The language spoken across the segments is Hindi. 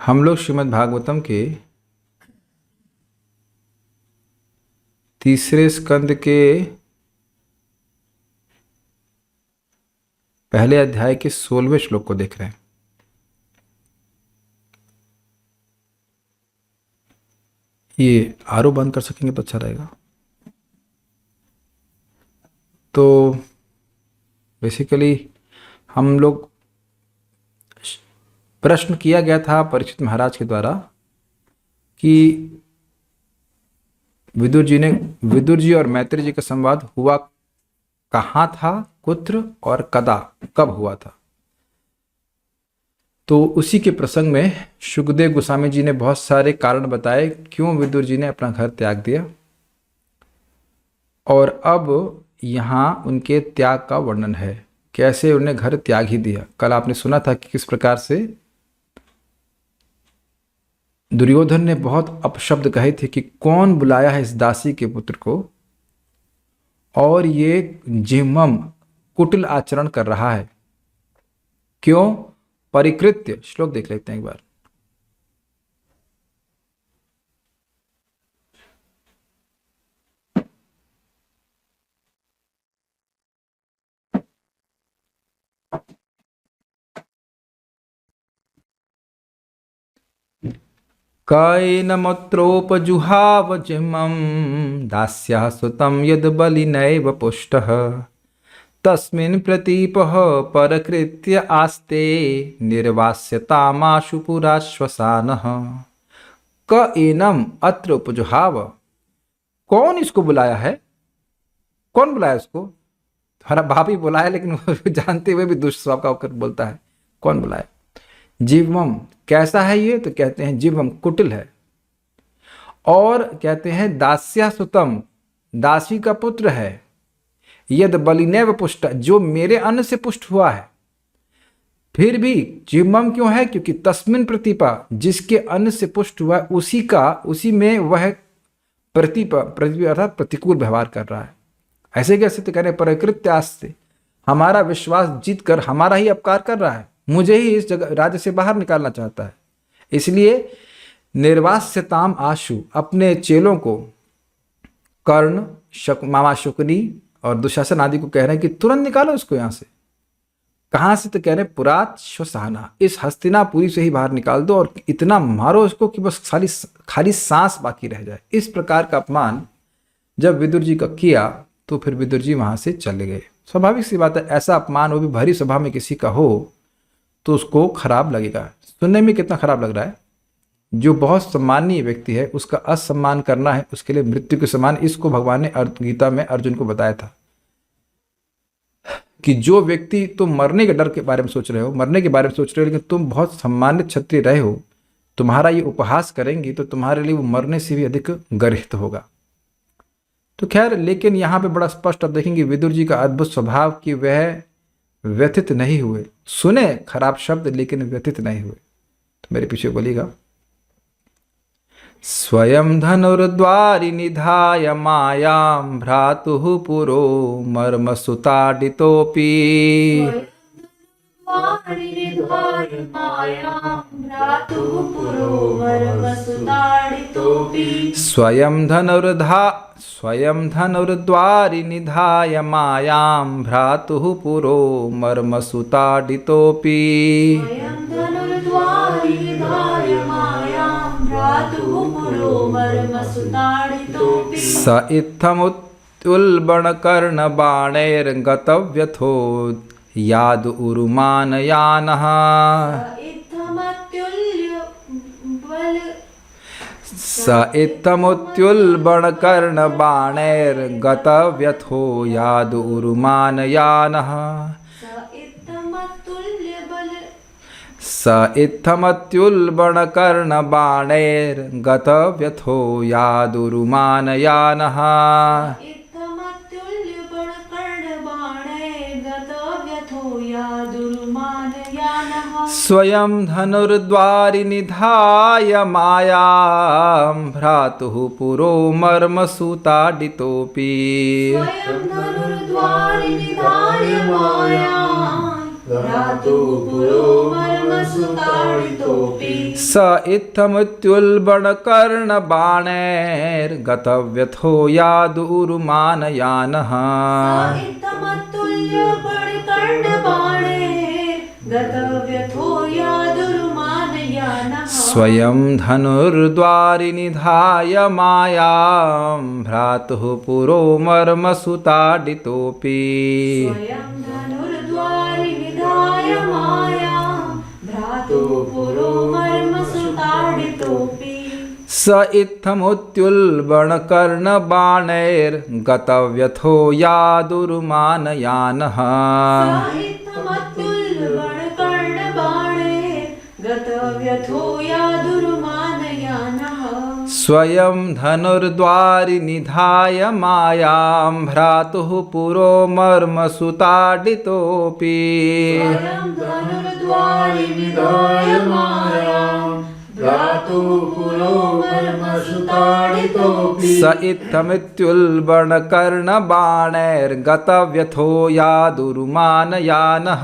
हम लोग श्रीमद् भागवतम के तीसरे स्कंद के पहले अध्याय के 16वें श्लोक को देख रहे हैं। ये आरो बंद कर सकेंगे तो अच्छा रहेगा। तो बेसिकली हम लोग प्रश्न किया गया था परीक्षित महाराज के द्वारा कि विदुर जी और मैत्री जी का संवाद हुआ कहाँ था, कुत्र और कदा, कब हुआ था। तो उसी के प्रसंग में शुकदेव गोस्वामी जी ने बहुत सारे कारण बताए क्यों विदुर जी ने अपना घर त्याग दिया, और अब यहाँ उनके त्याग का वर्णन है, कैसे उन्हें घर त्याग ही दिया। कल आपने सुना था कि किस प्रकार से दुर्योधन ने बहुत अपशब्द कहे थे कि कौन बुलाया है इस दासी के पुत्र को, और ये जिह्मम कुटिल आचरण कर रहा है, क्यों परिकृत्य। श्लोक देख लेते हैं एक बार। कैनमत्रोपजुहाव जिह्मं दास्याः सुतं यद् बलिनैव पुष्टः तस्मिन् प्रतीपः परकृत्य आस्ते निर्वास्यतामाशु पुराश्वसानः। क एनम अत्र उपजुहाव, कौन इसको बुलाया है, कौन बुलाया उसको। तुम्हारा बाप ही बुलाया, लेकिन वो जानते हुए भी दुष्ट स्वभाव का होकर बोलता है कौन बुलाया। जीवम कैसा है ये, तो कहते हैं जीवम कुटिल है, और कहते हैं दास्या सुतम, दासी का पुत्र है, यद बलिनैव पुष्ट, जो मेरे अन्न से पुष्ट हुआ है। फिर भी जीवम क्यों है, क्योंकि तस्मिन प्रतिपा, जिसके अन्न से पुष्ट हुआ है उसी में वह प्रतिपा अर्थात प्रतिकूल व्यवहार कर रहा है। ऐसे कैसे, तो कह रहे प्रकृत्य आस्ते, हमारा विश्वास जीत कर हमारा ही अपकार कर रहा है, मुझे ही इस जगह राज्य से बाहर निकालना चाहता है। इसलिए निर्वास्यताम आशु, अपने चेलों को कर्ण, मामा शुकनी और दुशासन आदि को कह रहे हैं कि तुरंत निकालो उसको यहाँ से। कहाँ से, तो कह रहे हैं पुरात श्वसाना, इस हस्तिनापुरी से ही बाहर निकाल दो, और इतना मारो उसको कि बस खाली सांस बाकी रह जाए। इस प्रकार का अपमान जब विदुर जी का किया तो फिर विदुर जी वहां से चले गए। स्वाभाविक सी बात है, ऐसा अपमान वो भी भरी सभा में किसी का हो तो उसको खराब लगेगा। सुनने में कितना खराब लग रहा है, जो बहुत सम्मानीय व्यक्ति है उसका असम्मान करना है उसके लिए मृत्यु के समान। इसको भगवान ने गीता में अर्जुन को बताया था कि जो व्यक्ति तुम मरने के डर के बारे में सोच रहे हो, मरने के बारे में सोच रहे हो, लेकिन तुम बहुत सम्मानित क्षत्रिय रहे हो, तुम्हारा ये उपहास करेंगे तो तुम्हारे लिए वो मरने से भी अधिक गर्हित होगा। तो खैर, लेकिन यहाँ पे बड़ा स्पष्ट आप देखेंगे विदुर जी का अद्भुत स्वभाव कि वह व्यथित नहीं हुए। सुने खराब शब्द लेकिन व्यथित नहीं हुए। तो मेरे पीछे बोलिएगा। स्वयं धनुर्द्वारि निधाय मायां भ्रातुः पुरो मर्मसुताडितोऽपि स्वयं धनुर्द्वारि निधाय मायां भ्रातुः पुरो मर्मसुताडितोऽपि स इत्थमुत्युल्बणकर्णबाणैर्गतव्यथो याद उरुमानयानः स इत्थमुत्युल्बणकर्णबाणैर्गतव्यथो याद उरुमानयानः स इत्थमत्युल्बणकर्णबाणैर्गतव्यथो यादुरुमानयानः स्वयं धनुर्द्वारि निधाय मायां भ्रातुः पुरो मर्मसुताडितोऽपि भ्रातुः पुरो मर्मसुताडितोऽपि स इत्थमुत्युल्बणकर्णबाणैर्गतव्यथो यादुरुमानयानः गतव्यथो यादुरुमानयानः स्वयं धनुर्द्वारि निधाय मायां भ्रातुः पुरो मर्मसुताडितोऽपि स्वयं धनुर्द्वारि निधाय मायां भ्रातुः पुरो मर्मसुताडितोऽपि स इत्थमुत्युल्बणकर्णबाणैर्गतव्यथो यादुरुमानयानः गतव्यथो यादुरुमानयानः स्वयं धनुर्द्वारि निधाय मायां भ्रातुः पुरो मर्मसुताडितोऽपि स्वयं धनुर्द्वारि निधाय मायां भ्रातुः पुरो मर्मसुताडितोऽपि स इत्थमित्युल्बणकर्णबाणैर्गतव्यथो यादुरुमानयानः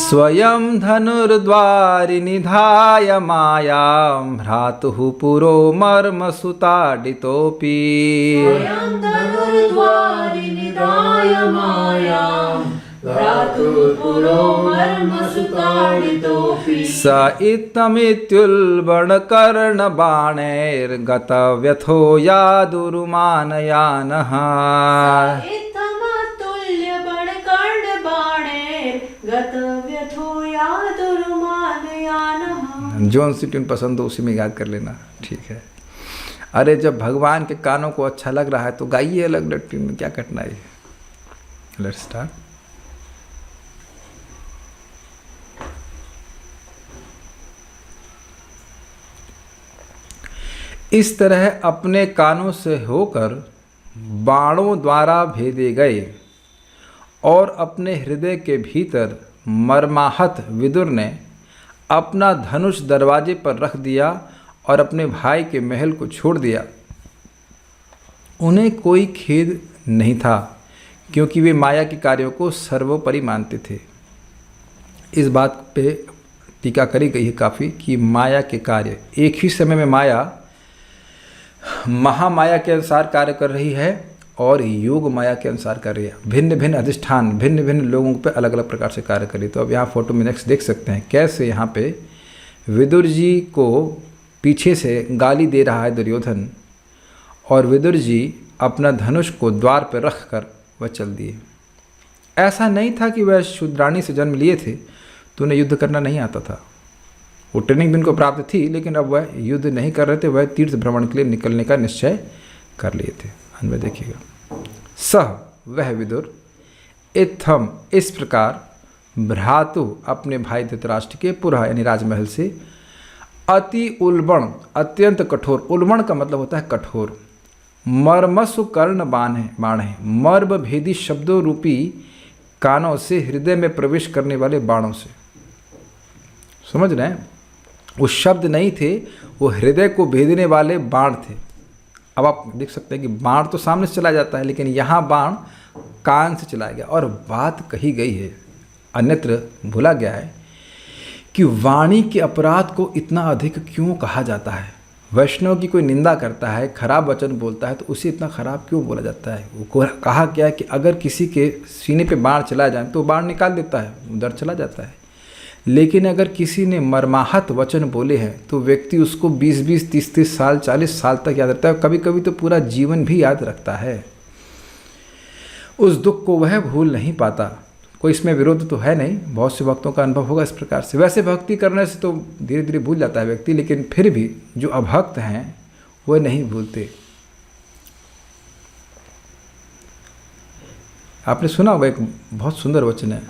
स्वयं धनुर्द्वारि निधाय मायां भ्रातुः पुरो मर्मसुताडितोऽपि स्वयं धनुर्द्वारि निधाय मायां भ्रातुः पुरो मर्मसुताडितोऽपि स इत्थमित्युल्बणकर्णबाणैर्गतव्यथो यादुरुमानयानः गतव्यथो यादुरुमानयानः। जोन सी ट्यून पसंद हो उसी में याद कर लेना, ठीक है। अरे जब भगवान के कानों को अच्छा लग रहा है तो गाइए अलग अलग ट्यून में, क्या कठिनाई है। Let's start. इस तरह अपने कानों से होकर बाणों द्वारा भेदे गए और अपने हृदय के भीतर मर्माहत विदुर ने अपना धनुष दरवाजे पर रख दिया और अपने भाई के महल को छोड़ दिया। उन्हें कोई खेद नहीं था क्योंकि वे माया के कार्यों को सर्वोपरि मानते थे। इस बात पे टीका करी गई है काफ़ी कि माया के कार्य एक ही समय में माया महामाया के अनुसार कार्य कर रही है और योग माया के अनुसार कर रही है। भिन्न भिन्न अधिष्ठान भिन्न भिन्न लोगों पे अलग अलग प्रकार से कार्य कर रही है। तो अब यहाँ फोटो में नेक्स्ट देख सकते हैं कैसे यहाँ पे विदुर जी को पीछे से गाली दे रहा है दुर्योधन और विदुर जी अपना धनुष को द्वार पर रख कर वह चल दिए। ऐसा नहीं था कि वह शूद्राणी से जन्म लिए थे तो उन्हें युद्ध करना नहीं आता था। वो ट्रेनिंग भी उनको प्राप्त थी लेकिन अब वह युद्ध नहीं कर रहे थे, वह तीर्थ भ्रमण के लिए निकलने का निश्चय कर लिए थे। में देखिएगा, सह वह विदुर इत्थम इस प्रकार भ्रातु अपने भाई धृतराष्ट्र के पुरः यानी राजमहल से अति उल्बण अत्यंत कठोर, उल्बण का मतलब होता है कठोर, मर्मसु कर्ण बाण है मर्म भेदी शब्दों रूपी कानों से हृदय में प्रवेश करने वाले बाणों से। समझ रहे हैं, वो शब्द नहीं थे, वो हृदय को भेदने वाले बाण थे। अब आप देख सकते हैं कि बाण तो सामने से चला जाता है लेकिन यहाँ बाण कान से चलाया गया। और बात कही गई है, अन्यत्र भूला गया है कि वाणी के अपराध को इतना अधिक क्यों कहा जाता है। वैष्णव की कोई निंदा करता है, खराब वचन बोलता है तो उसे इतना खराब क्यों बोला जाता है। वो कहा गया है कि अगर किसी के सीने पे बाण चला जाए तो बाण निकाल देता है, उधर चला जाता है। लेकिन अगर किसी ने मर्माहत वचन बोले हैं तो व्यक्ति उसको 20-20, 30-30 साल, 40 साल तक याद रखता है, कभी कभी तो पूरा जीवन भी याद रखता है। उस दुख को वह भूल नहीं पाता। कोई इसमें विरोध तो है नहीं, बहुत से भक्तों का अनुभव होगा इस प्रकार से। वैसे भक्ति करने से तो धीरे धीरे भूल जाता है व्यक्ति, लेकिन फिर भी जो अभक्त हैं वह नहीं भूलते। आपने सुना होगा, एक बहुत सुंदर वचन है,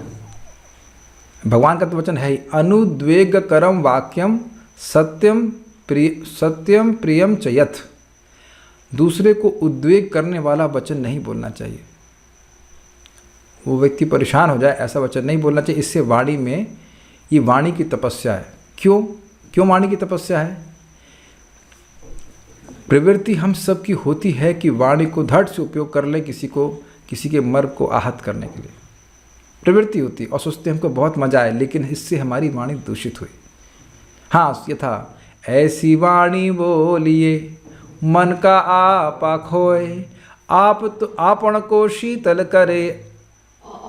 भगवान का तो वचन है ही, अनुद्वेगकरम वाक्यम सत्यम प्रियम च यथ। दूसरे को उद्वेग करने वाला वचन नहीं बोलना चाहिए। वो व्यक्ति परेशान हो जाए ऐसा वचन नहीं बोलना चाहिए। इससे वाणी में, ये वाणी की तपस्या है। क्यों वाणी की तपस्या है? प्रवृत्ति हम सब की होती है कि वाणी को धड़ से उपयोग कर ले किसी के मर्म को आहत करने के लिए प्रवृत्ति होती है, और सोचते हमको बहुत मजा आए, लेकिन इससे हमारी वाणी दूषित हुई। हाँ, ये था, ऐसी वाणी बोलिए मन का आपा खोए, आप तो आपन को शीतल करे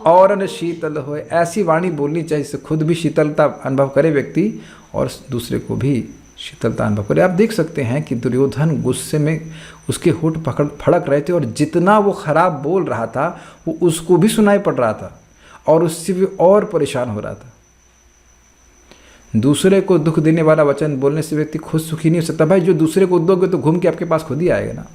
और शीतल होए। ऐसी वाणी बोलनी चाहिए जिससे खुद भी शीतलता अनुभव करे व्यक्ति और दूसरे को भी शीतलता अनुभव करे। आप देख सकते हैं कि दुर्योधन गुस्से में उसके होंठ फड़क रहे थे, और जितना वो खराब बोल रहा था वो उसको भी सुनाई पड़ रहा था, और उससे भी और परेशान हो रहा था। दूसरे को दुख देने वाला वचन बोलने से व्यक्ति खुद सुखी नहीं हो सकता। भाई, जो दूसरे को दोगे तो घूम के आपके पास खुद ही आएगा ना।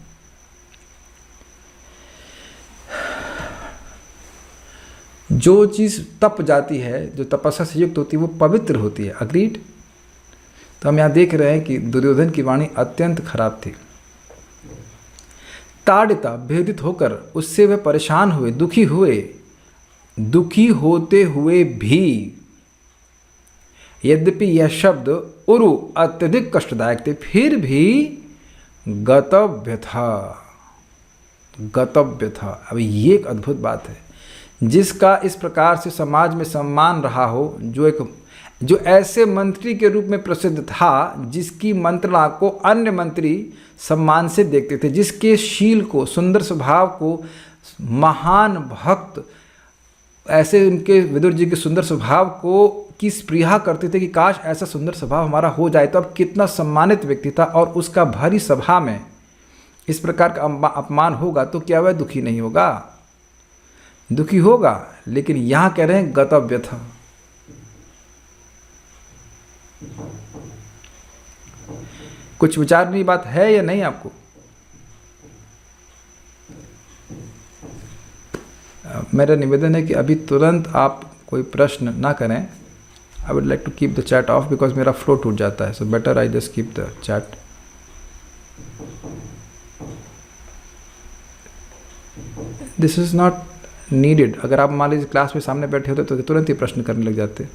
जो चीज़ तप जाती है, जो तपस्या से युक्त होती है, वो पवित्र होती है। अग्रीड। तो हम यहाँ देख रहे हैं कि दुर्योधन की वाणी अत्यंत खराब थी। ताड़िता भेदित होकर उससे वह परेशान हुए, दुखी होते हुए भी, यद्यपि यह शब्द उरु अत्यधिक कष्टदायक थे, फिर भी गतव्य था। अब ये एक अद्भुत बात है, जिसका इस प्रकार से समाज में सम्मान रहा हो, जो ऐसे मंत्री के रूप में प्रसिद्ध था, जिसकी मंत्रणा को अन्य मंत्री सम्मान से देखते थे, जिसके शील को, सुंदर स्वभाव को महान भक्त ऐसे उनके विदुर जी के सुंदर स्वभाव को की स्पृहा करते थे कि काश ऐसा सुंदर स्वभाव हमारा हो जाए। तो अब कितना सम्मानित व्यक्ति था, और उसका भरी सभा में इस प्रकार का अपमान होगा तो क्या वह दुखी नहीं होगा? दुखी होगा। लेकिन यहां कह रहे हैं गतव्य था। कुछ विचारने की बात है या नहीं आपको? मेरा निवेदन है कि अभी तुरंत आप कोई प्रश्न ना करें। I would like to keep the chat off because मेरा फ्लो टूट जाता है, so better I just keep the chat. This is not needed. अगर आप मान लीजिए क्लास में सामने बैठे होते तो तुरंत ही प्रश्न करने लग जाते।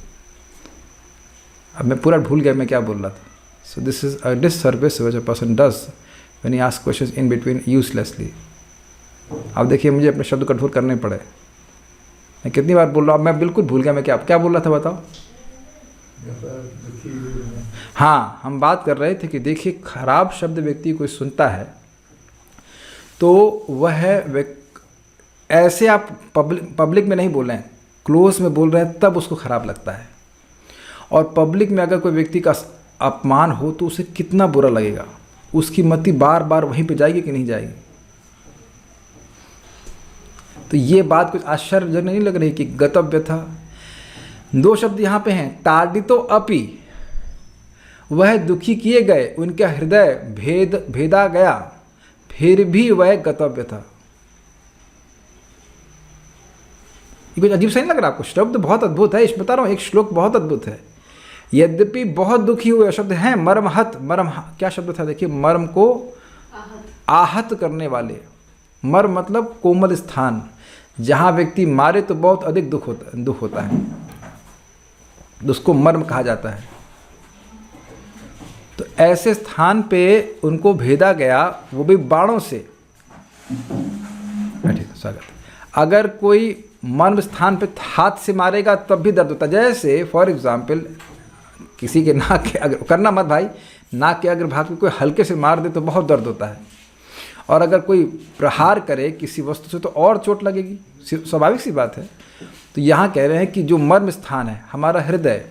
अब मैं पूरा भूल गया मैं क्या बोल रहा था। So this is a disservice which a person does when he ask questions in between uselessly. अब देखिए, मुझे अपने शब्द कठोर करने पड़े। मैं कितनी बार बोल रहा हूँ, मैं बिल्कुल भूल गया मैं क्या बोल रहा था, बताओ। हाँ, हम बात कर रहे थे कि देखिए, खराब शब्द व्यक्ति कोई सुनता है तो वह ऐसे आप पब्लिक में नहीं बोल रहे हैं, क्लोज में बोल रहे हैं, तब उसको खराब लगता है। और पब्लिक में अगर कोई व्यक्ति का अपमान हो तो उसे कितना बुरा लगेगा, उसकी मति बार बार वहीं पे जाएगी कि नहीं जाएगी। तो ये बात कुछ आश्चर्यजनक नहीं लग रही कि गतव्य था। दो शब्द यहाँ पे हैं, ताड़ितो अपि, वह दुखी किए गए, उनका हृदय भेदा गया, फिर भी वह गतव्य था। ये कुछ अजीब सा नहीं लग रहा आपको? शब्द बहुत अद्भुत है, बता रहा हूँ, एक श्लोक बहुत अद्भुत है। यद्यपि बहुत दुखी हुए शब्द हैं, मर्महत, क्या शब्द था देखिए, मर्म को आहत करने वाले। मर्म मतलब कोमल स्थान, जहाँ व्यक्ति मारे तो बहुत अधिक दुख होता है, उसको मर्म कहा जाता है। तो ऐसे स्थान पे उनको भेदा गया, वो भी बाणों से। ठीक, स्वागत। अगर कोई मर्म स्थान पे हाथ से मारेगा तब भी दर्द होता है। जैसे फॉर एग्जाम्पल किसी के नाक के अगर, करना मत भाई, नाक के अगर भाग में कोई हल्के से मार दे तो बहुत दर्द होता है, और अगर कोई प्रहार करे किसी वस्तु से तो और चोट लगेगी, स्वाभाविक सी बात है। तो यहाँ कह रहे हैं कि जो मर्म स्थान है हमारा हृदय,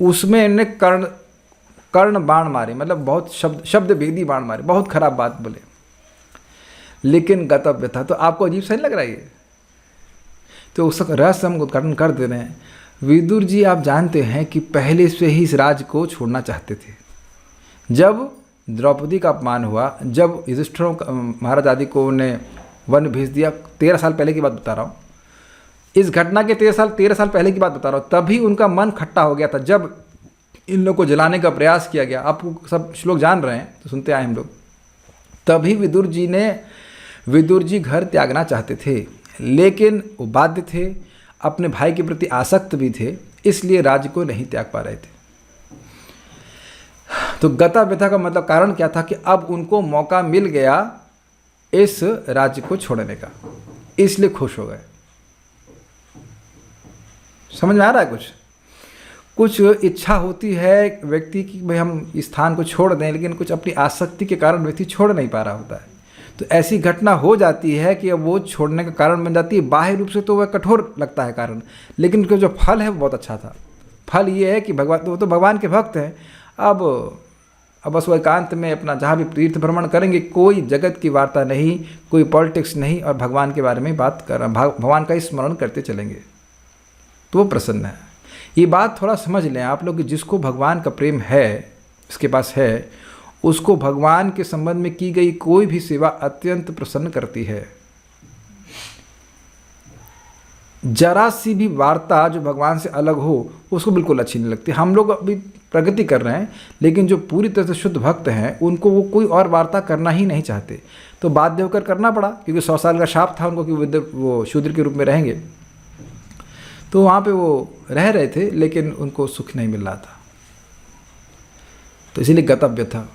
उसमें इन्हें कर्ण बाण मारे, मतलब बहुत शब्द भेदी बाण मारे, बहुत खराब बात बोले, लेकिन गतव्य था। तो आपको अजीब सा नहीं लग रहा है ये? तो उस रहस्य हम उद्घाटन कर दे रहे हैं। विदुर जी, आप जानते हैं कि पहले से ही इस राज्य को छोड़ना चाहते थे। जब द्रौपदी का अपमान हुआ, जब युधिष्ठिर महाराज आदि को उन्हें वन भेज दिया, 13 साल पहले की बात बता रहा हूँ, इस घटना के 13 साल पहले की बात बता रहा हूँ, तभी उनका मन खट्टा हो गया था। जब इन लोगों को जलाने का प्रयास किया गया, आपको सब श्लोक जान रहे हैं तो सुनते आए हम लोग, तभी विदुर जी घर त्यागना चाहते थे, लेकिन वो बाध्य थे, अपने भाई के प्रति आसक्त भी थे, इसलिए राज्य को नहीं त्याग पा रहे थे। तो गता व्यथा का मतलब कारण क्या था कि अब उनको मौका मिल गया इस राज्य को छोड़ने का, इसलिए खुश हो गए। समझ में आ रहा है? कुछ इच्छा होती है व्यक्ति की भाई हम इस स्थान को छोड़ दें, लेकिन कुछ अपनी आसक्ति के कारण व्यक्ति छोड़ नहीं पा रहा होता है। तो ऐसी घटना हो जाती है कि अब वो छोड़ने का कारण बन जाती है। बाह्य रूप से तो वह कठोर लगता है कारण, लेकिन उसका जो फल है वो बहुत अच्छा था। फल ये है कि भगवान, वो तो भगवान के भक्त हैं। अब बस वो एकांत में अपना जहाँ भी तीर्थ भ्रमण करेंगे, कोई जगत की वार्ता नहीं, कोई पॉलिटिक्स नहीं, और भगवान के बारे में बात कर भगवान का ही स्मरण करते चलेंगे, तो वो प्रसन्न है। ये बात थोड़ा समझ लें आप लोग कि जिसको भगवान का प्रेम है, इसके पास है, उसको भगवान के संबंध में की गई कोई भी सेवा अत्यंत प्रसन्न करती है। जरा सी भी वार्ता जो भगवान से अलग हो उसको बिल्कुल अच्छी नहीं लगती। हम लोग अभी प्रगति कर रहे हैं, लेकिन जो पूरी तरह से शुद्ध भक्त हैं उनको वो कोई और वार्ता करना ही नहीं चाहते। तो बाध्य होकर करना पड़ा, क्योंकि 100 साल का शाप था उनको कि वो शूद्र के रूप में रहेंगे। तो वहाँ पे वो रह रहे थे, लेकिन उनको सुख नहीं मिल रहा था, तो इसीलिए गतव्य था।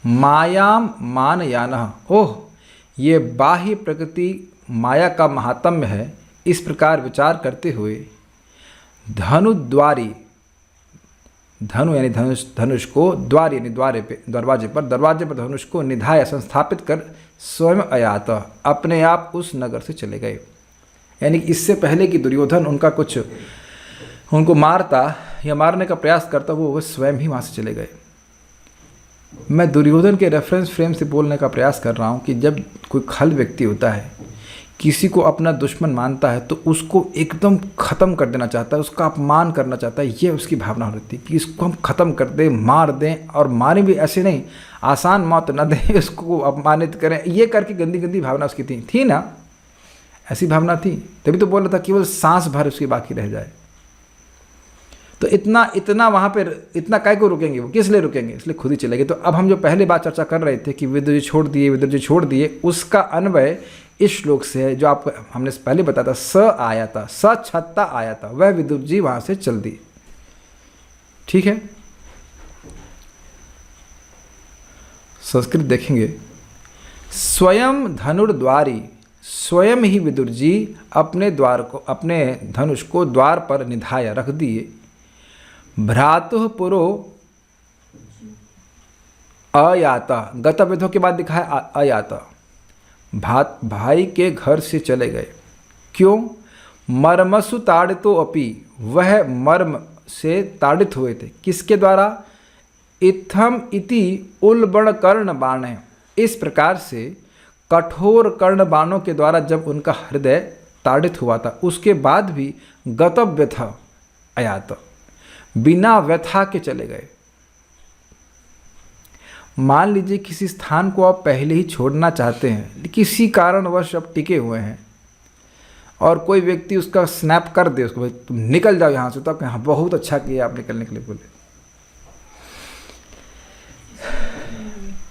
मायाम मान याना, ओह ये बाह्य प्रकृति माया का महात्म्य है, इस प्रकार विचार करते हुए धनुद्वारी, धनु यानी धनुष को, द्वार यानी दरवाजे पर धनुष को निधाय संस्थापित कर स्वयं अयात, अपने आप उस नगर से चले गए। यानी कि इससे पहले कि दुर्योधन उनको मारता या मारने का प्रयास करता, वो स्वयं ही वहाँ से चले गए। मैं दुर्योधन के रेफरेंस फ्रेम से बोलने का प्रयास कर रहा हूँ कि जब कोई खल व्यक्ति होता है, किसी को अपना दुश्मन मानता है, तो उसको एकदम ख़त्म कर देना चाहता है, उसका अपमान करना चाहता है, ये उसकी भावना होती है कि इसको हम ख़त्म कर दें, मार दें, और मारे भी ऐसे नहीं, आसान मौत न दें, इसको अपमानित करें, ये करके गंदी गंदी भावना उसकी थी ना, ऐसी भावना थी। तभी तो बोल रहा था केवल सांस भर उसकी बाकी रह जाए। तो इतना वहाँ पर इतना काय को रुकेंगे, वो किस लिए रुकेंगे, इसलिए खुद ही चले गए। तो अब हम जो पहले बात चर्चा कर रहे थे कि विदुर जी छोड़ दिए, उसका अन्वय इस श्लोक से है, जो आप हमने पहले बताया था, स आया था, स छत्ता आया था, वह विदुर जी वहाँ से चल दी। ठीक है, संस्कृत देखेंगे। स्वयं धनुर्द्वारी, स्वयं ही विदुर जी अपने धनुष को द्वार पर निधाया रख दिए। भ्रातुः पुरो अयाता, गतविधों के बाद दिखा है अयाता, भाई के घर से चले गए। क्यों? मर्मसु ताड़ितो अपि, वह मर्म से ताड़ित हुए थे। किसके द्वारा? इत्थम इति उल्बण कर्ण बाण, इस प्रकार से कठोर कर्ण बाणों के द्वारा जब उनका हृदय ताड़ित हुआ था, उसके बाद भी गतव्यथा अयात, बिना व्यथा के चले गए। मान लीजिए किसी स्थान को आप पहले ही छोड़ना चाहते हैं, किसी कारणवश अब टिके हुए हैं, और कोई व्यक्ति उसका स्नैप कर दे उसको, भाई तुम निकल जाओ यहाँ से, तो आप यहाँ बहुत अच्छा किया आप निकलने के लिए बोले,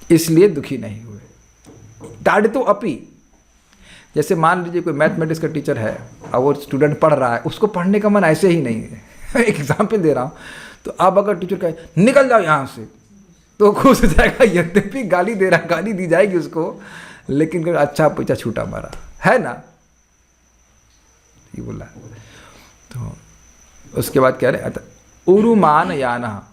इसलिए दुखी नहीं हुए। ताड़ितो अपि, जैसे मान लीजिए कोई मैथमेटिक्स का टीचर है और वो स्टूडेंट पढ़ रहा है, उसको पढ़ने का मन ऐसे ही नहीं है। एक एग्जाम्पल दे रहा हूँ। तो अब अगर टीचर कहे निकल जाओ यहाँ से, तो खुश हो जाएगा, यद्यपि गाली दी जाएगी उसको, लेकिन अच्छा पैसा छूटा मारा है ना, ये बोला। तो उसके बाद कह रहे उरुमान याना,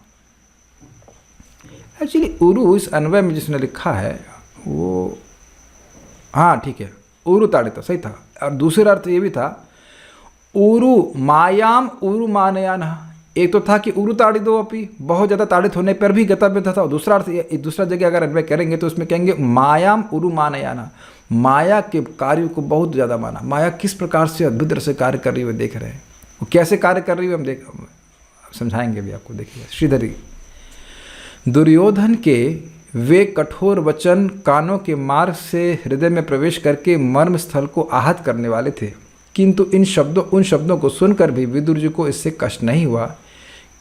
एक्चुअली उरु इस अन्वय में जिसने लिखा है वो, हाँ ठीक है, उरु ताड़ित सही था। और दूसरा अर्थ ये भी था, उरु मायाम उरु मानयाना, एक तो था कि उरु ताड़ितो अपि, बहुत ज़्यादा ताड़ित होने पर भी गतव्य था। दूसरा अर्थ, दूसरा जगह अगर अन्वय करेंगे तो उसमें कहेंगे मायाम उरु मानयाना, माया के कार्य को बहुत ज़्यादा माना। माया किस प्रकार से अद्भुत तरह से कार्य कर रही है देख रहे हैं, वो कैसे कार्य कर रही है हम समझाएंगे भी आपको। देखिए श्रीधरी, दुर्योधन के वे कठोर वचन कानों के मार्ग से हृदय में प्रवेश करके मर्म स्थल को आहत करने वाले थे, किंतु उन शब्दों को सुनकर भी विदुर जी को इससे कष्ट नहीं हुआ,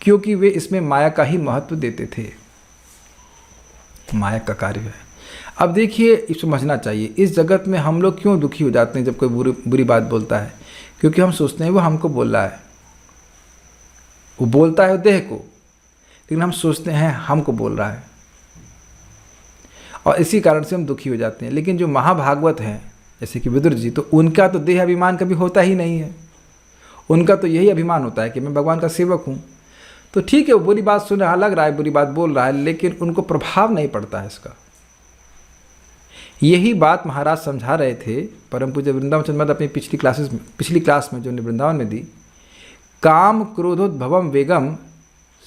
क्योंकि वे इसमें माया का ही महत्व देते थे। माया का कार्य है। अब देखिए, इसको समझना चाहिए, इस जगत में हम लोग क्यों दुखी हो जाते हैं जब कोई बुरी बात बोलता है, क्योंकि हम सोचते हैं वो हमको बोल रहा है, वो बोलता है देह को, लेकिन हम सोचते हैं हमको बोल रहा है, और इसी कारण से हम दुखी हो जाते हैं। लेकिन जो महाभागवत हैं जैसे कि विदुर जी, तो उनका तो देह अभिमान कभी होता ही नहीं है। उनका तो यही अभिमान होता है कि मैं भगवान का सेवक हूँ। तो ठीक है, वो बुरी बात सुन रहा, लग रहा है बुरी बात बोल रहा है, लेकिन उनको प्रभाव नहीं पड़ता है इसका। यही बात महाराज समझा रहे थे परम पूज्य वृंदावन चंद्र महाराज अपनी पिछली क्लास में जो वृंदावन में दी। काम क्रोधोद्भवम वेगम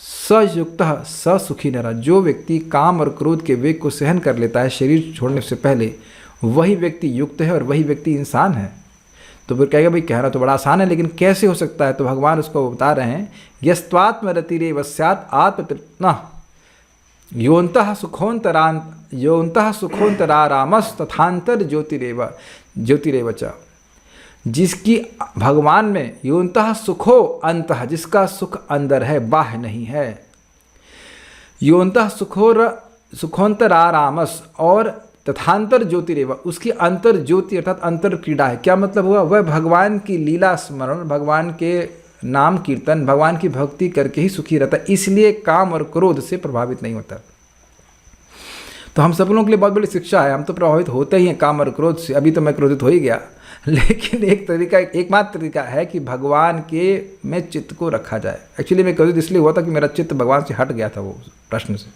सयुक्त स सुखी नरा। जो व्यक्ति काम और क्रोध के वेग को सहन कर लेता है शरीर छोड़ने से पहले, वही व्यक्ति युक्त है और वही व्यक्ति इंसान है। तो फिर कहेगा भाई कहना तो बड़ा आसान है, लेकिन कैसे हो सकता है? तो भगवान उसको बता रहे हैं, यस्त्वात्मरतिरेव स्यात् आत्मतृप्नः योऽन्तः सुखोऽन्तरारामस् तथान्तर ज्योतिरेव च। जिसकी भगवान में योऽन्तः सुखो अंतः, जिसका सुख अंदर है, बाह्य नहीं है। योऽन्तः सुखोऽन्तरारामस्, और तथांतर ज्योतिरेव, उसकी अंतर ज्योति अर्थात अंतर क्रीड़ा है। क्या मतलब हुआ? वह भगवान की लीला स्मरण, भगवान के नाम कीर्तन, भगवान की भक्ति करके ही सुखी रहता है, इसलिए काम और क्रोध से प्रभावित नहीं होता। तो हम सब लोगों के लिए बहुत बड़ी शिक्षा है। हम तो प्रभावित होते ही हैं काम और क्रोध से। अभी तो मैं क्रोधित हो ही गया, लेकिन एकमात्र तरीका है कि भगवान के में चित्त को रखा जाए। एक्चुअली मैं क्रोधित इसलिए हुआ था कि मेरा चित्त भगवान से हट गया था वो प्रश्न से।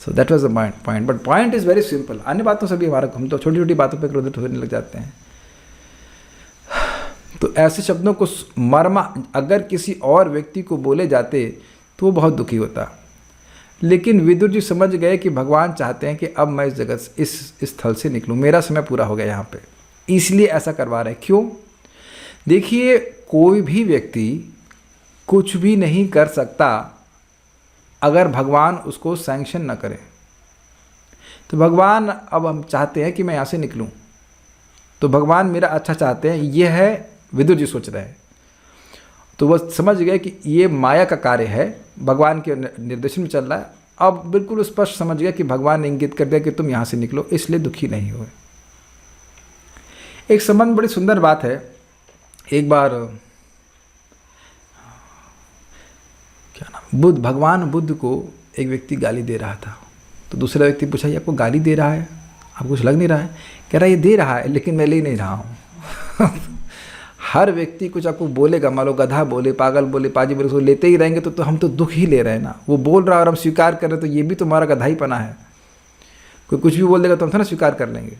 So that was the point. But point is very simple. अन्य बातों से भी हम तो छोटी छोटी बातों पर क्रोधित होने लग जाते हैं। तो ऐसे शब्दों को मर्मा अगर किसी और व्यक्ति को बोले जाते तो वो बहुत दुखी होता। लेकिन विदुर जी समझ गए कि भगवान चाहते हैं कि अब मैं इस जगत इस स्थल से निकलूं, मेरा समय पूरा हो गया यहाँ पे, इसलिए ऐसा करवा रहे हैं। क्यों? देखिए, कोई भी व्यक्ति कुछ भी नहीं कर सकता अगर भगवान उसको सैंक्शन न करे। तो भगवान अब हम चाहते हैं कि मैं यहाँ से निकलूं, तो भगवान मेरा अच्छा चाहते हैं, यह है विदुर जी सोच रहे हैं। तो वह समझ गए कि ये माया का कार्य है, भगवान के निर्देशन में चल रहा है। अब बिल्कुल स्पष्ट समझ गया कि भगवान ने इंगित कर दिया कि तुम यहाँ से निकलो, इसलिए दुखी नहीं हुए। एक संबंध बड़ी सुंदर बात है। एक बार क्या नाम, भगवान बुद्ध को एक व्यक्ति गाली दे रहा था। तो दूसरा व्यक्ति पूछा, ये आपको गाली दे रहा है, आपको कुछ लग नहीं रहा है? कह रहा है ये दे रहा है, लेकिन मैं ले नहीं रहा हूँ। हर व्यक्ति कुछ आपको बोलेगा, मान लो गधा बोले, पागल बोले, पाजी बोले, उसको लेते ही रहेंगे तो हम तो दुख ही ले रहे हैं ना। वो बोल रहा है और हम स्वीकार कर रहे हैं, तो ये भी तो हमारा गधाईपना है। कोई कुछ भी बोल देगा तो हम थोड़ा स्वीकार कर लेंगे।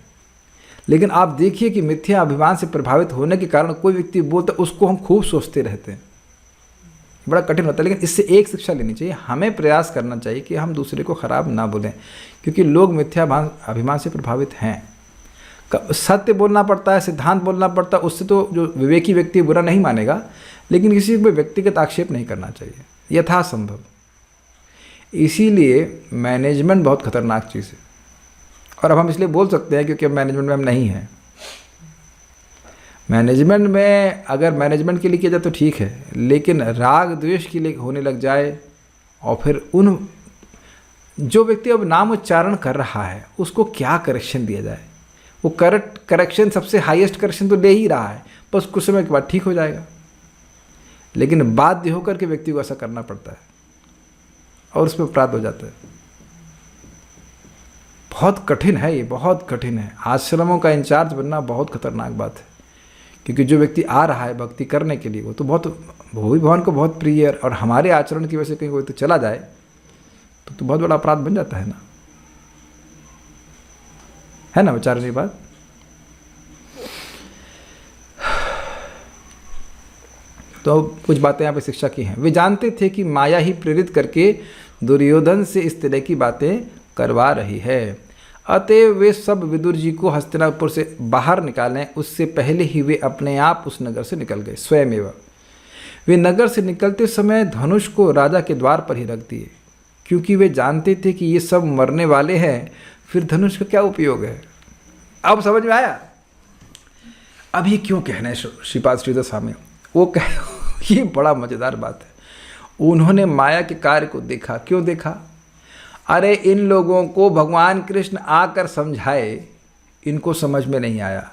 लेकिन आप देखिए कि मिथ्या अभिमान से प्रभावित होने के कारण कोई व्यक्ति बोलता है, उसको हम खूब सोचते रहते हैं, बड़ा कठिन होता है। लेकिन इससे एक शिक्षा लेनी चाहिए, हमें प्रयास करना चाहिए कि हम दूसरे को खराब ना बोलें, क्योंकि लोग मिथ्या अभिमान से प्रभावित हैं। सत्य बोलना पड़ता है, सिद्धांत बोलना पड़ता है, उससे तो जो विवेकी व्यक्ति बुरा नहीं मानेगा, लेकिन किसी को व्यक्तिगत आक्षेप नहीं करना चाहिए यथासंभव। इसीलिए मैनेजमेंट बहुत खतरनाक चीज़ है। और अब हम इसलिए बोल सकते हैं क्योंकि अब मैनेजमेंट में हम नहीं हैं। मैनेजमेंट में अगर मैनेजमेंट के लिए किया जाए तो ठीक है, लेकिन राग द्वेष के लिए होने लग जाए, और फिर उन जो व्यक्ति अब नाम उच्चारण कर रहा है उसको क्या करेक्शन दिया जाए? वो करेक्शन सबसे हाईएस्ट करेक्शन तो ले ही रहा है, बस कुछ समय के बाद ठीक हो जाएगा। लेकिन बाध्य होकर के व्यक्ति को ऐसा करना पड़ता है और उसमें अपराध हो जाता है। बहुत कठिन है ये, बहुत कठिन है। आश्रमों का इंचार्ज बनना बहुत खतरनाक बात है, क्योंकि जो व्यक्ति आ रहा है भक्ति करने के लिए वो तो वो भी भगवान को बहुत प्रिय है, और हमारे आचरण की वजह से कहीं कोई तो चला जाए तो बहुत बड़ा अपराध बन जाता है ना बेचारे की बात। तो कुछ बातें यहाँ पे शिक्षा की हैं। वे जानते थे कि माया ही प्रेरित करके दुर्योधन से इस तरह की बातें करवा रही है, अतएव वे सब विदुर जी को हस्तिनापुर से बाहर निकालें उससे पहले ही वे अपने आप उस नगर से निकल गए। स्वयं वे नगर से निकलते समय धनुष को राजा के द्वार पर ही रख दिए, क्योंकि वे जानते थे कि ये सब मरने वाले हैं, फिर धनुष का क्या उपयोग है। अब समझ में आया? अब ये क्यों कहना है श्रीपाद श्रीधर स्वामी, वो ये बड़ा मज़ेदार बात है। उन्होंने माया के कार्य को देखा। क्यों देखा? अरे इन लोगों को भगवान कृष्ण आकर समझाए, इनको समझ में नहीं आया,